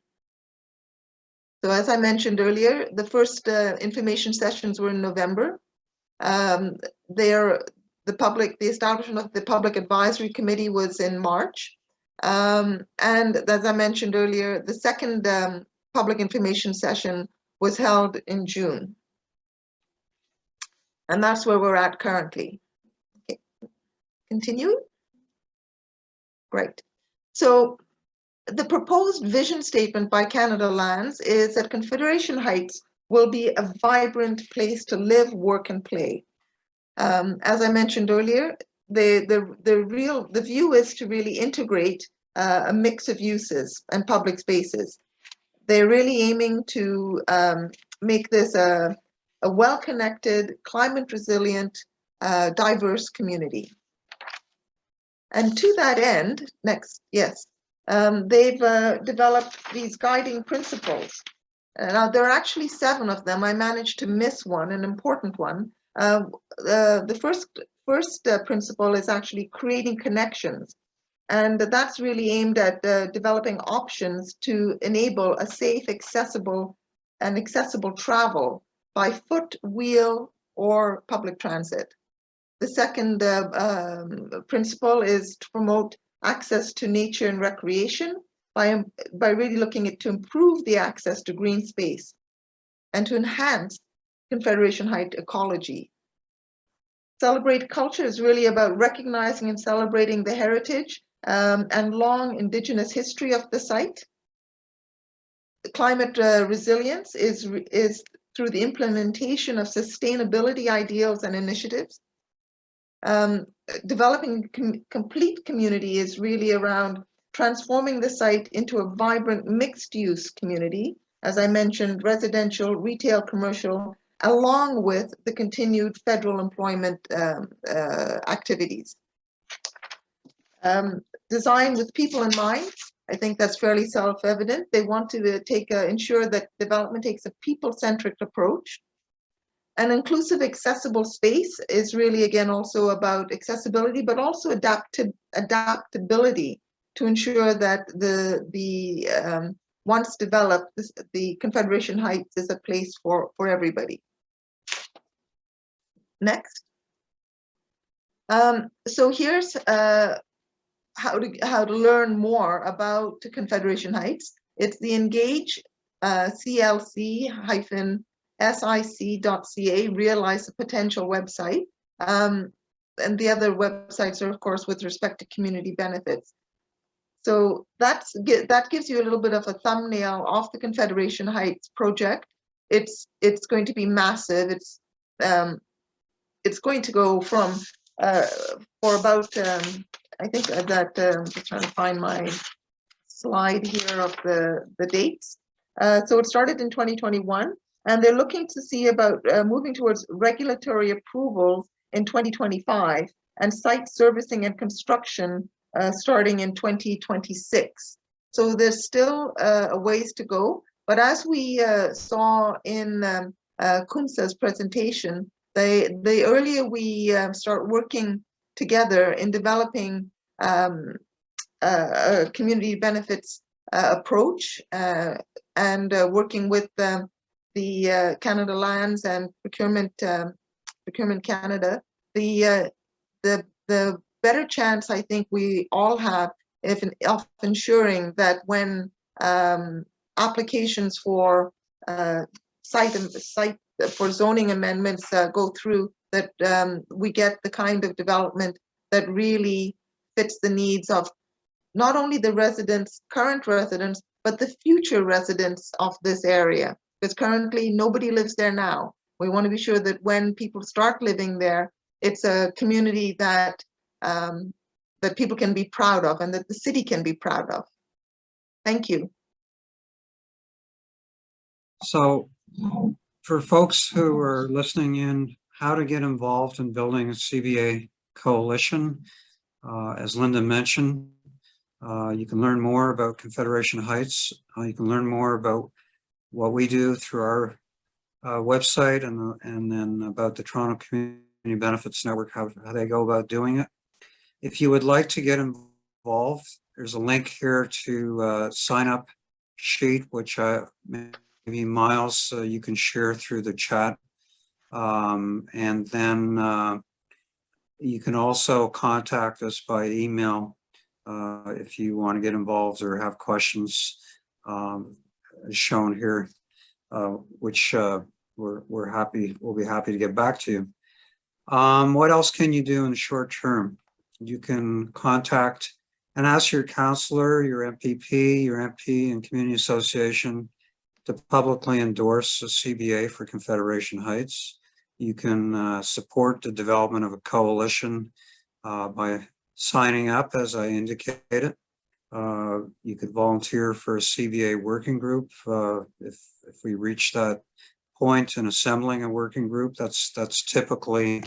So as I mentioned earlier, the first information sessions were in November. The establishment of the public advisory committee was in March. And as I mentioned earlier, the second public information session was held in June. And that's where we're at currently. Okay. Continue. Great. So the proposed vision statement by Canada Lands is that Confederation Heights will be a vibrant place to live, work, and play. As I mentioned earlier, the view is to really integrate a mix of uses and public spaces. They're really aiming to make this a well-connected, climate-resilient, diverse community. And to that end, they've developed these guiding principles. Now, there are actually 7 of them. I managed to miss one, an important one. The first principle is actually creating connections. And that's really aimed at developing options to enable a safe, accessible travel by foot, wheel, or public transit. The second principle is to promote access to nature and recreation by really looking at to improve the access to green space and to enhance Confederation Heights ecology. Celebrate culture is really about recognizing and celebrating the heritage and long Indigenous history of the site. The climate resilience is through the implementation of sustainability ideals and initiatives. Developing complete community is really around transforming the site into a vibrant mixed-use community, as I mentioned, residential, retail, commercial, along with the continued federal employment activities. Design with people in mind. I think that's fairly self-evident. They want to ensure that development takes a people-centric approach. An inclusive, accessible space is really, again, also about accessibility, but also adaptability to ensure that once developed, the Confederation Heights is a place for everybody. Next. So here's how to learn more about Confederation Heights. It's the Engage CLC-SIC.ca Realize the Potential website. And the other websites are, of course, with respect to community benefits. So that gives you a little bit of a thumbnail of the Confederation Heights project. It's going to be massive. It's going to go from for about I think that I'm just trying to find my slide here of the dates. So it started in 2021, and they're looking to see about moving towards regulatory approvals in 2025 and site servicing and construction starting in 2026. So there's still a ways to go. But as we saw in Kumsa's presentation, the earlier we start working together in developing a community benefits approach and working with the Canada Lands and Procurement Canada, the better chance I think we all have of ensuring that when applications for site for zoning amendments go through, that we get the kind of development that really fits the needs of not only the residents, current residents, but the future residents of this area. Because currently nobody lives there now. We want to be sure that when people start living there, it's a community that that people can be proud of and that the city can be proud of. Thank you. So for folks who are listening in, how to get involved in building a CBA coalition, as Linda mentioned, you can learn more about Confederation Heights. You can learn more about what we do through our website and then about the Toronto Community Benefits Network, how they go about doing it. If you would like to get involved, there's a link here to sign up sheet, which maybe Miles, you can share through the chat. And then you can also contact us by email if you want to get involved or have questions, as shown here, which we'll be happy to get back to you. What else can you do in the short term? You can contact and ask your councillor, your MPP, your MP and community association to publicly endorse a CBA for Confederation Heights. You can support the development of a coalition by signing up, as I indicated. You could volunteer for a CBA working group if we reach that point in assembling a working group. That's typically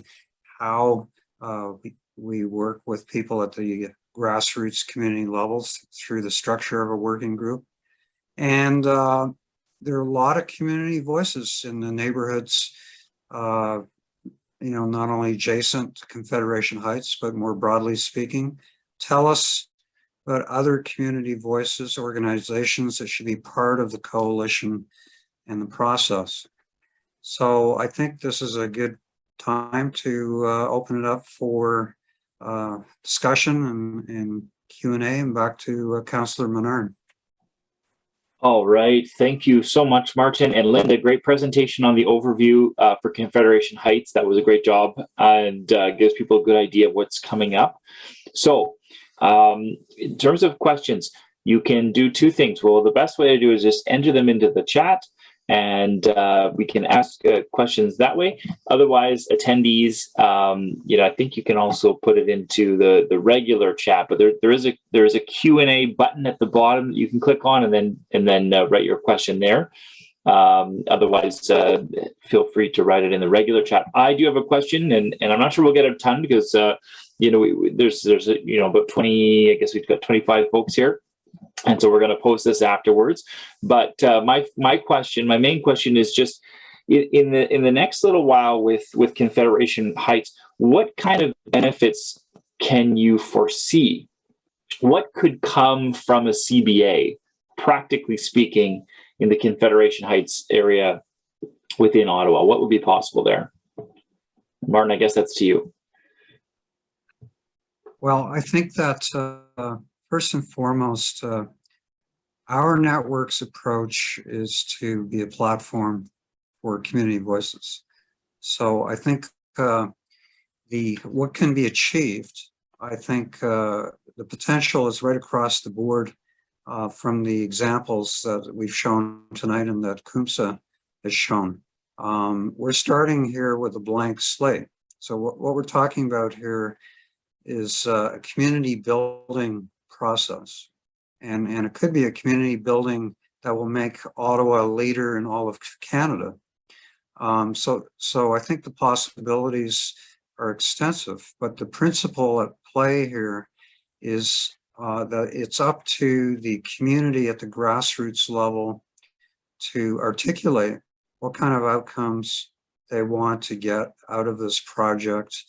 how we work with people at the grassroots community levels through the structure of a working group. And there are a lot of community voices in the neighborhoods, not only adjacent to Confederation Heights, but more broadly speaking. Tell us about other community voices, organizations that should be part of the coalition and the process. So I think this is a good time to open it up for discussion and Q&A, and back to Councillor Menard. All right. Thank you so much, Martin and Linda. Great presentation on the overview for Confederation Heights. That was a great job and gives people a good idea of what's coming up. So in terms of questions, you can do two things. Well, the best way to do is just enter them into the chat, and we can ask questions that way. Otherwise, attendees, I think you can also put it into the regular chat. But there is a Q&A button at the bottom that you can click on, and then write your question there. Otherwise, feel free to write it in the regular chat. I do have a question, and I'm not sure we'll get a ton because there's about 20. I guess we've got 25 folks here. And so we're going to post this afterwards. But my main question is just in the next little while with Confederation Heights, what kind of benefits can you foresee? What could come from a CBA, practically speaking, in the Confederation Heights area within Ottawa? What would be possible there? Martin, I guess that's to you. Well, I think that first and foremost, our network's approach is to be a platform for community voices. So I think what can be achieved, I think the potential is right across the board from the examples that we've shown tonight and that Kumsa has shown. We're starting here with a blank slate. So what we're talking about here is a community building process. And it could be a community building that will make Ottawa a leader in all of Canada. So I think the possibilities are extensive, but the principle at play here is that it's up to the community at the grassroots level to articulate what kind of outcomes they want to get out of this project.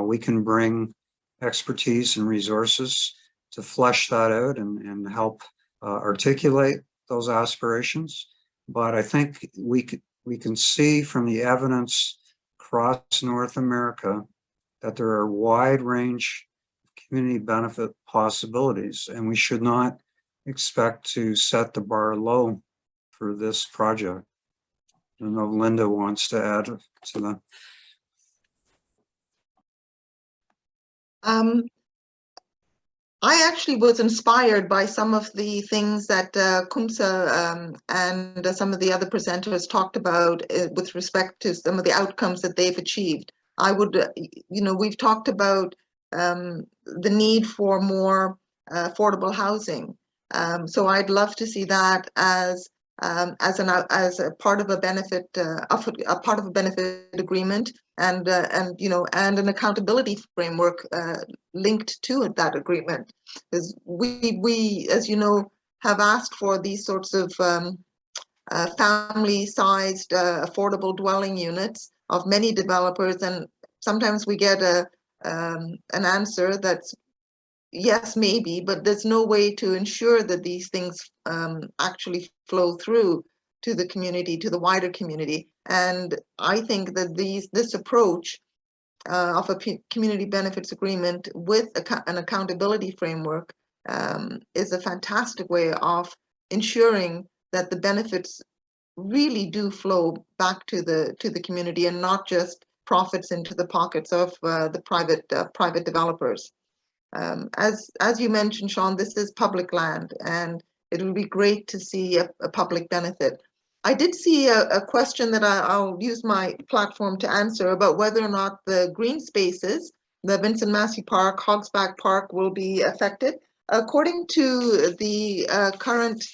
We can bring expertise and resources to flesh that out and help articulate those aspirations. But I think we can see from the evidence across North America that there are a wide range of community benefit possibilities, and we should not expect to set the bar low for this project. I don't know if Linda wants to add to that. I actually was inspired by some of the things that Kumsa and some of the other presenters talked about with respect to some of the outcomes that they've achieved. I would, we've talked about the need for more affordable housing. So I'd love to see that as a part of a benefit agreement, and an accountability framework linked to that agreement. Because we, as you know, have asked for these sorts of family-sized affordable dwelling units of many developers, and sometimes we get an answer that's yes, maybe, but there's no way to ensure that these things actually flow through to the community, to the wider community. And I think that this approach of a community benefits agreement with an accountability framework is a fantastic way of ensuring that the benefits really do flow back to the community and not just profits into the pockets of the private developers. As you mentioned, Shawn, this is public land, and it will be great to see a public benefit. I did see a question that I'll use my platform to answer about whether or not the green spaces, the Vincent Massey Park, Hogsback Park, will be affected. According to the current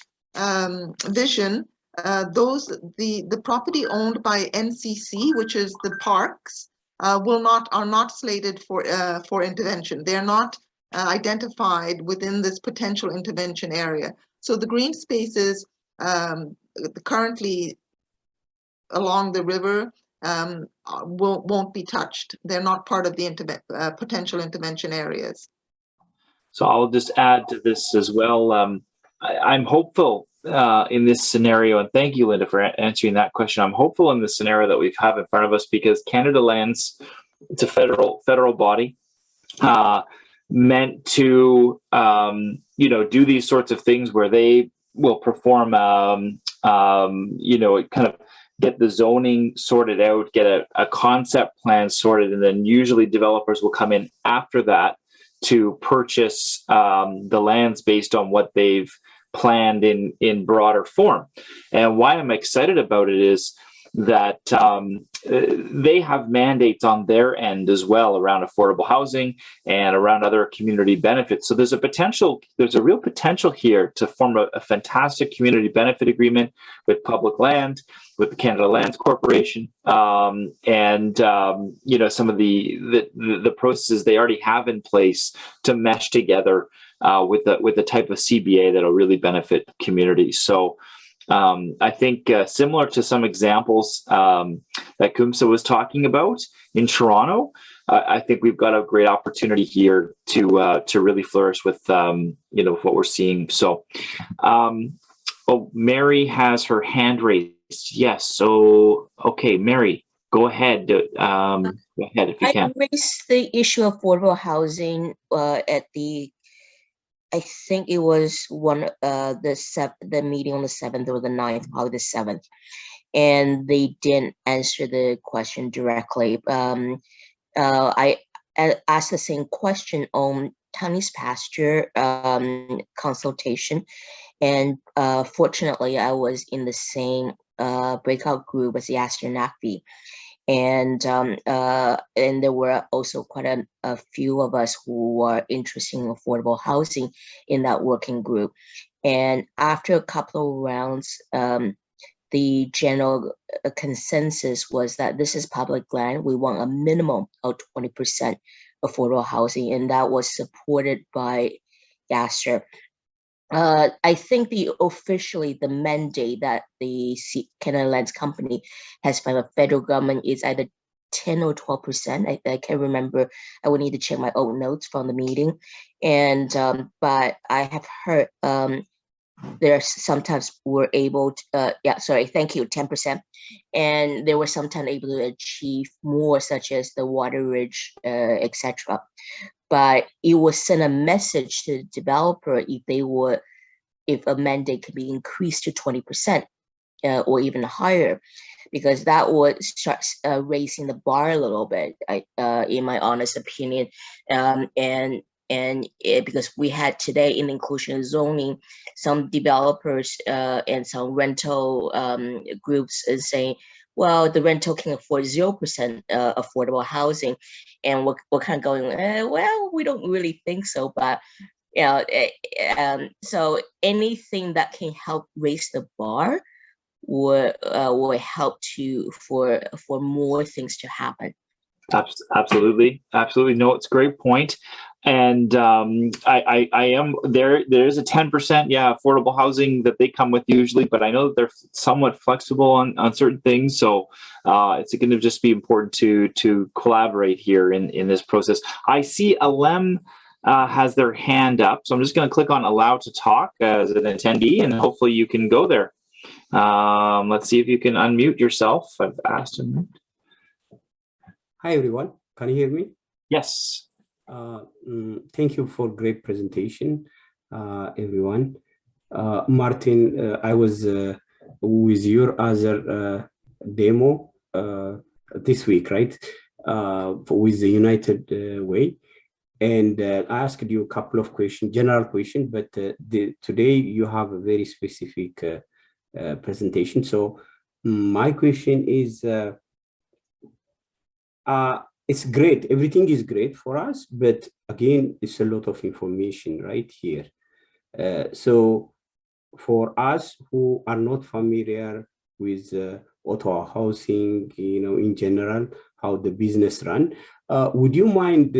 vision, the property owned by NCC, which is the parks, are not slated for intervention. They're not identified within this potential intervention area. So the green spaces currently along the river won't be touched. They're not part of the potential intervention areas. So I'll just add to this as well. I'm hopeful in this scenario, and thank you, Linda, for answering that question. I'm hopeful in the scenario that we have in front of us, because Canada Lands, it's a federal body meant to do these sorts of things where they will perform kind of get the zoning sorted out, get a concept plan sorted, and then usually developers will come in after that to purchase the lands based on what they've planned in broader form. And why I'm excited about it is that they have mandates on their end as well around affordable housing and around other community benefits. So there's a real potential here to form a fantastic community benefit agreement with public land, with the Canada Lands Corporation, and some of the processes they already have in place to mesh together with the type of CBA that'll really benefit communities. So I think similar to some examples that Kumsa was talking about in Toronto, I think we've got a great opportunity here to really flourish with what we're seeing. So, Mary has her hand raised. Yes. So, okay, Mary, go ahead. Go ahead if you can. I raised the issue of affordable housing at I think it was the meeting on the 7th or the 9th, probably the 7th, and they didn't answer the question directly. I asked the same question on Tony's pasture consultation, and fortunately, I was in the same breakout group as Yasser Naqvi, And there were also quite a few of us who are interested in affordable housing in that working group. And after a couple of rounds, the general consensus was that this is public land. We want a minimum of 20% affordable housing, and that was supported by Gaster. I think officially the mandate that the Canada Lands Company has from the federal government is either 10 or 12%. I can't remember. I would need to check my old notes from the meeting. And but I have heard there sometimes were able to, 10%. And they were sometimes able to achieve more, such as the Water Ridge, etc. But it will send a message to the developer if a mandate could be increased to 20% or even higher, because that would start raising the bar a little bit, in my honest opinion. Because we had today in inclusion zoning, some developers and some rental groups is saying, well, the rental can afford 0% affordable housing. And we're kind of going, well, we don't really think so, but so anything that can help raise the bar will help for more things to happen. Absolutely. No, it's a great point. And I am there. There is a 10%, affordable housing that they come with usually, but I know that they're somewhat flexible on certain things. So it's going to just be important to collaborate here in this process. I see Alem has their hand up, so I'm just going to click on allow to talk as an attendee, and hopefully you can go there. Let's see if you can unmute yourself. I've asked him. Hi everyone, can you hear me? Yes. Thank you for great presentation, everyone. Martin, I was with your other demo this week, right? With the United Way. And I asked you a couple of questions, general questions, but today you have a very specific presentation. So my question is, it's great. Everything is great for us, but again, it's a lot of information right here. So for us who are not familiar with Ottawa housing, in general, how the business run, would you mind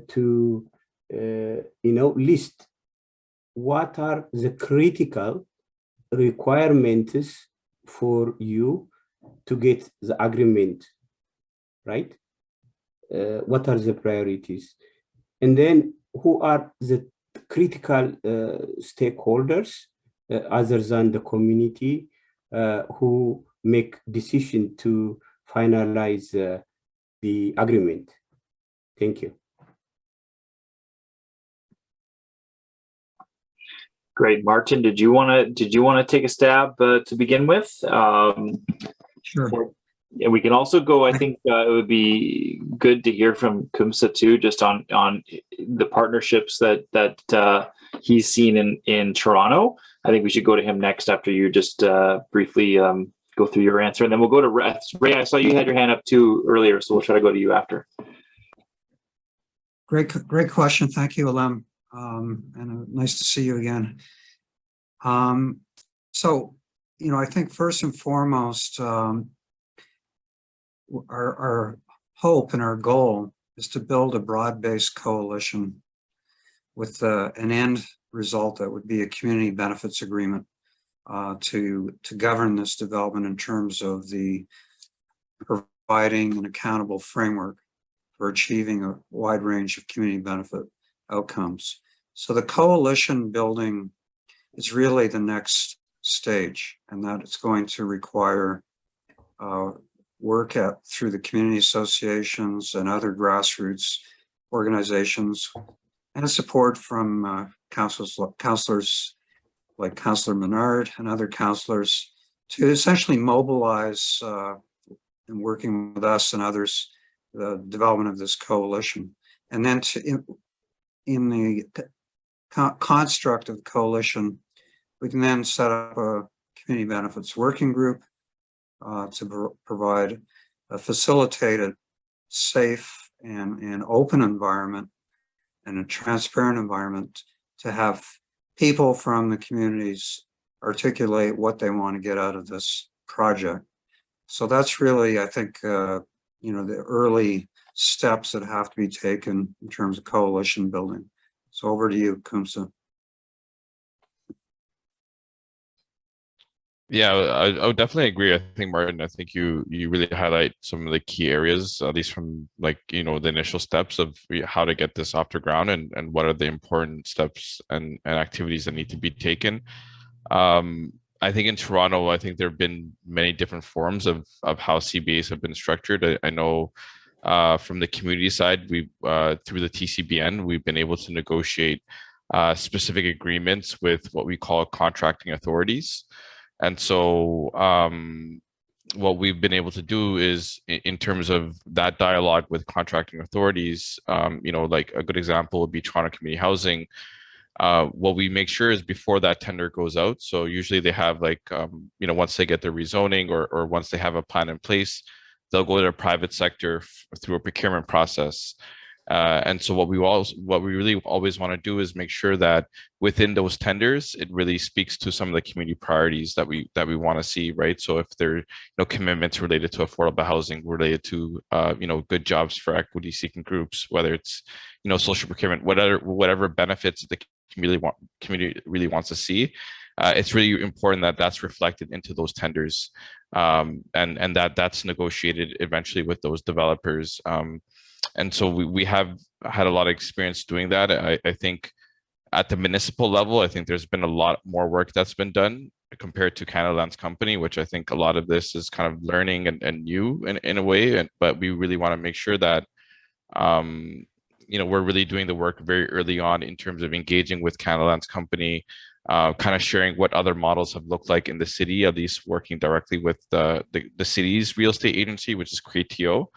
to list what are the critical requirements for you to get the agreement, right? What are the priorities? And then who are the critical stakeholders other than the community who make decision to finalize the agreement? Thank you. Great, Martin. Did you want to take a stab to begin with? Sure. And we can also go. I think it would be good to hear from Kumsa too, just on the partnerships that he's seen in Toronto. I think we should go to him next after you just briefly go through your answer, and then we'll go to Ray. Ray, I saw you had your hand up too earlier, so we'll try to go to you after. Great question. Thank you, Alem. And nice to see you again. So, I think first and foremost, our hope and our goal is to build a broad-based coalition with an end result that would be a community benefits agreement to govern this development in terms of the providing an accountable framework for achieving a wide range of community benefit outcomes. So the coalition building is really the next stage, and that it's going to require work through the community associations and other grassroots organizations, and support from councillors like Councillor Menard and other councillors to essentially mobilize and working with us and others the development of this coalition. And then in the construct of the coalition, we can then set up a community benefits working group to provide a facilitated, safe, and open environment and a transparent environment to have people from the communities articulate what they want to get out of this project. So that's really, I think, the early steps that have to be taken in terms of coalition building. So over to you, Kumsa. Yeah, I would definitely agree. I think, Martin, I think you really highlight some of the key areas, at least from the initial steps of how to get this off the ground and what are the important steps and activities that need to be taken. I think in Toronto, I think there have been many different forms of how CBAs have been structured. I know from the community side, we through the TCBN, we've been able to negotiate specific agreements with what we call contracting authorities. And so what we've been able to do is, in terms of that dialogue with contracting authorities, like a good example would be Toronto Community Housing. What we make sure is before that tender goes out, so usually they have once they get their rezoning or once they have a plan in place, they'll go to the private sector through a procurement process. And so what we really always want to do is make sure that within those tenders, it really speaks to some of the community priorities that we want to see, right? So if there are commitments related to affordable housing, related to good jobs for equity seeking groups, whether it's social procurement, whatever benefits the community really wants to see, it's really important that that's reflected into those tenders, and that's negotiated eventually with those developers. And so we have had a lot of experience doing that. I think at the municipal level, I think there's been a lot more work that's been done compared to Canada Lands Company, which I think a lot of this is kind of learning and new in a way. But we really want to make sure that we're really doing the work very early on in terms of engaging with Canada Lands Company, kind of sharing what other models have looked like in the city, at least working directly with the city's real estate agency, which is CREATO.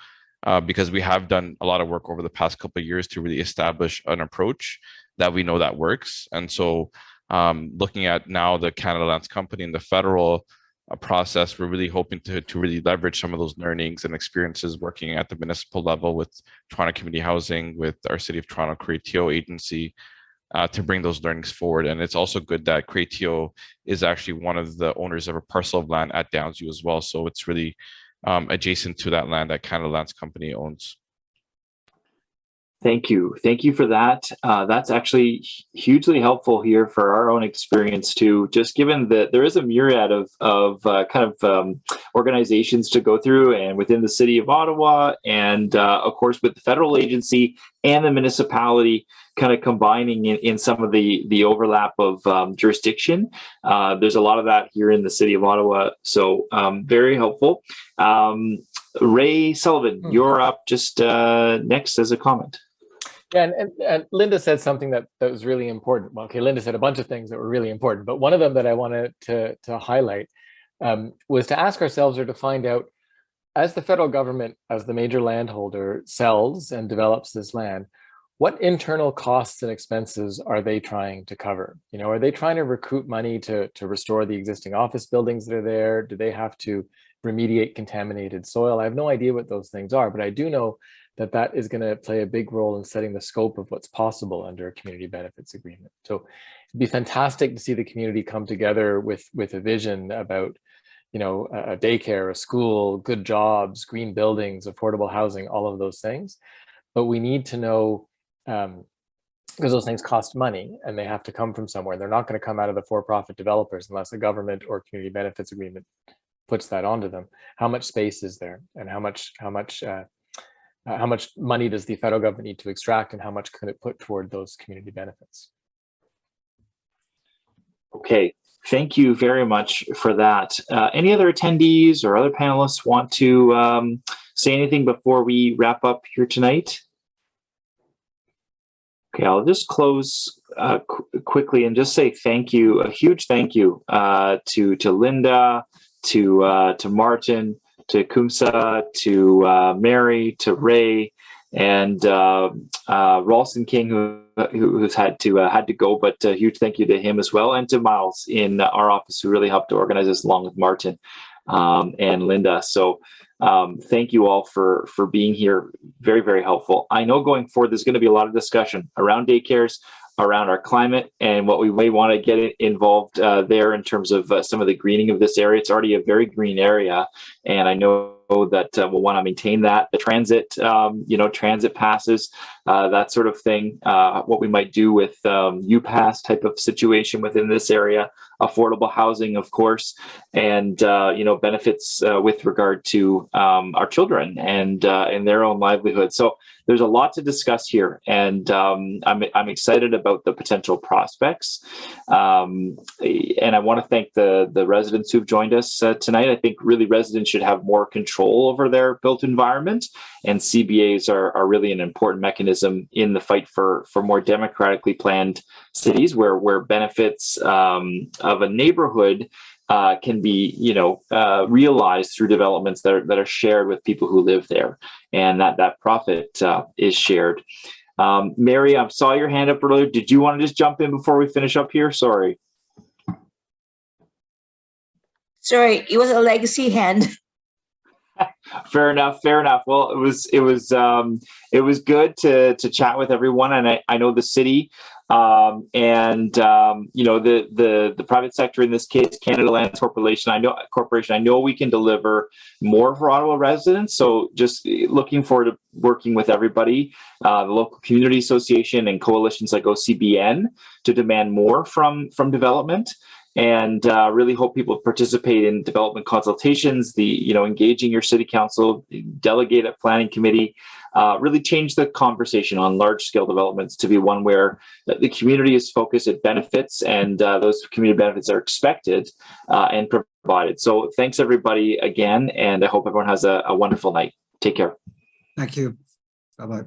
Because we have done a lot of work over the past couple of years to really establish an approach that we know that works. And so looking at now the Canada Lands Company and the federal process, we're really hoping to really leverage some of those learnings and experiences working at the municipal level with Toronto Community Housing, with our City of Toronto CREATO agency, to bring those learnings forward. And it's also good that CREATO is actually one of the owners of a parcel of land at Downsview as well. So it's really adjacent to that land that Canada Lands Company owns. Thank you for that. That's actually hugely helpful here for our own experience too. Just given that there is a myriad of organizations to go through, and within the City of Ottawa, and of course with the federal agency and the municipality, kind of combining in some of the overlap of jurisdiction. There's a lot of that here in the City of Ottawa, so very helpful. Ray Sullivan, you're up just next as a comment. Yeah, and Linda said something that was really important. Well, okay, Linda said a bunch of things that were really important, but one of them that I wanted to highlight was to ask ourselves, or to find out, as the federal government, as the major landholder, sells and develops this land, what internal costs and expenses are they trying to cover? Are they trying to recoup money to restore the existing office buildings that are there? Do they have to remediate contaminated soil? I have no idea what those things are, but I do know that is going to play a big role in setting the scope of what's possible under a community benefits agreement. So it'd be fantastic to see the community come together with a vision about, a daycare, a school, good jobs, green buildings, affordable housing, all of those things. But we need to know, because those things cost money and they have to come from somewhere. They're not going to come out of the for-profit developers unless a government or community benefits agreement puts that onto them. How much space is there, and how much money does the federal government need to extract, and how much could it put toward those community benefits? Okay, thank you very much for that. Any other attendees or other panelists want to say anything before we wrap up here tonight? Okay, I'll just close quickly and just say thank you, a huge thank you to Linda, to Martin, to Kumsa, to Mary, to Ray, and Rawlson King, who's had to go, but a huge thank you to him as well, and to Miles in our office, who really helped to organize this along with Martin. and Linda. So thank you all for being here. Very, very helpful. I know going forward, there's going to be a lot of discussion around daycares, around our climate, and what we may want to get involved there in terms of some of the greening of this area. It's already a very green area, and I know that we'll want to maintain that. The transit, transit passes, that sort of thing. What we might do with UPass type of situation within this area, affordable housing, of course, and benefits with regard to our children and their own livelihood. So there's a lot to discuss here, and I'm excited about the potential prospects. And I want to thank the residents who've joined us tonight. I think really residents should have more control over their built environment, and CBAs are really an important mechanism in the fight for more democratically planned cities where benefits of a neighborhood can be, realized through developments that are shared with people who live there, and that profit is shared. Mary, I saw your hand up earlier. Did you want to just jump in before we finish up here? Sorry. Sorry, it was a legacy hand. Fair enough. Well, it was good to chat with everyone, and I know the city the private sector, in this case Canada Lands Corporation. I know we can deliver more for Ottawa residents. So just looking forward to working with everybody, the local community association and coalitions like OCBN, to demand more from development. And really hope people participate in development consultations, engaging your city council, delegate at planning committee, really change the conversation on large scale developments to be one where the community is focused, it benefits, and those community benefits are expected and provided. So thanks everybody again, and I hope everyone has a wonderful night. Take care. Thank you. Bye-bye.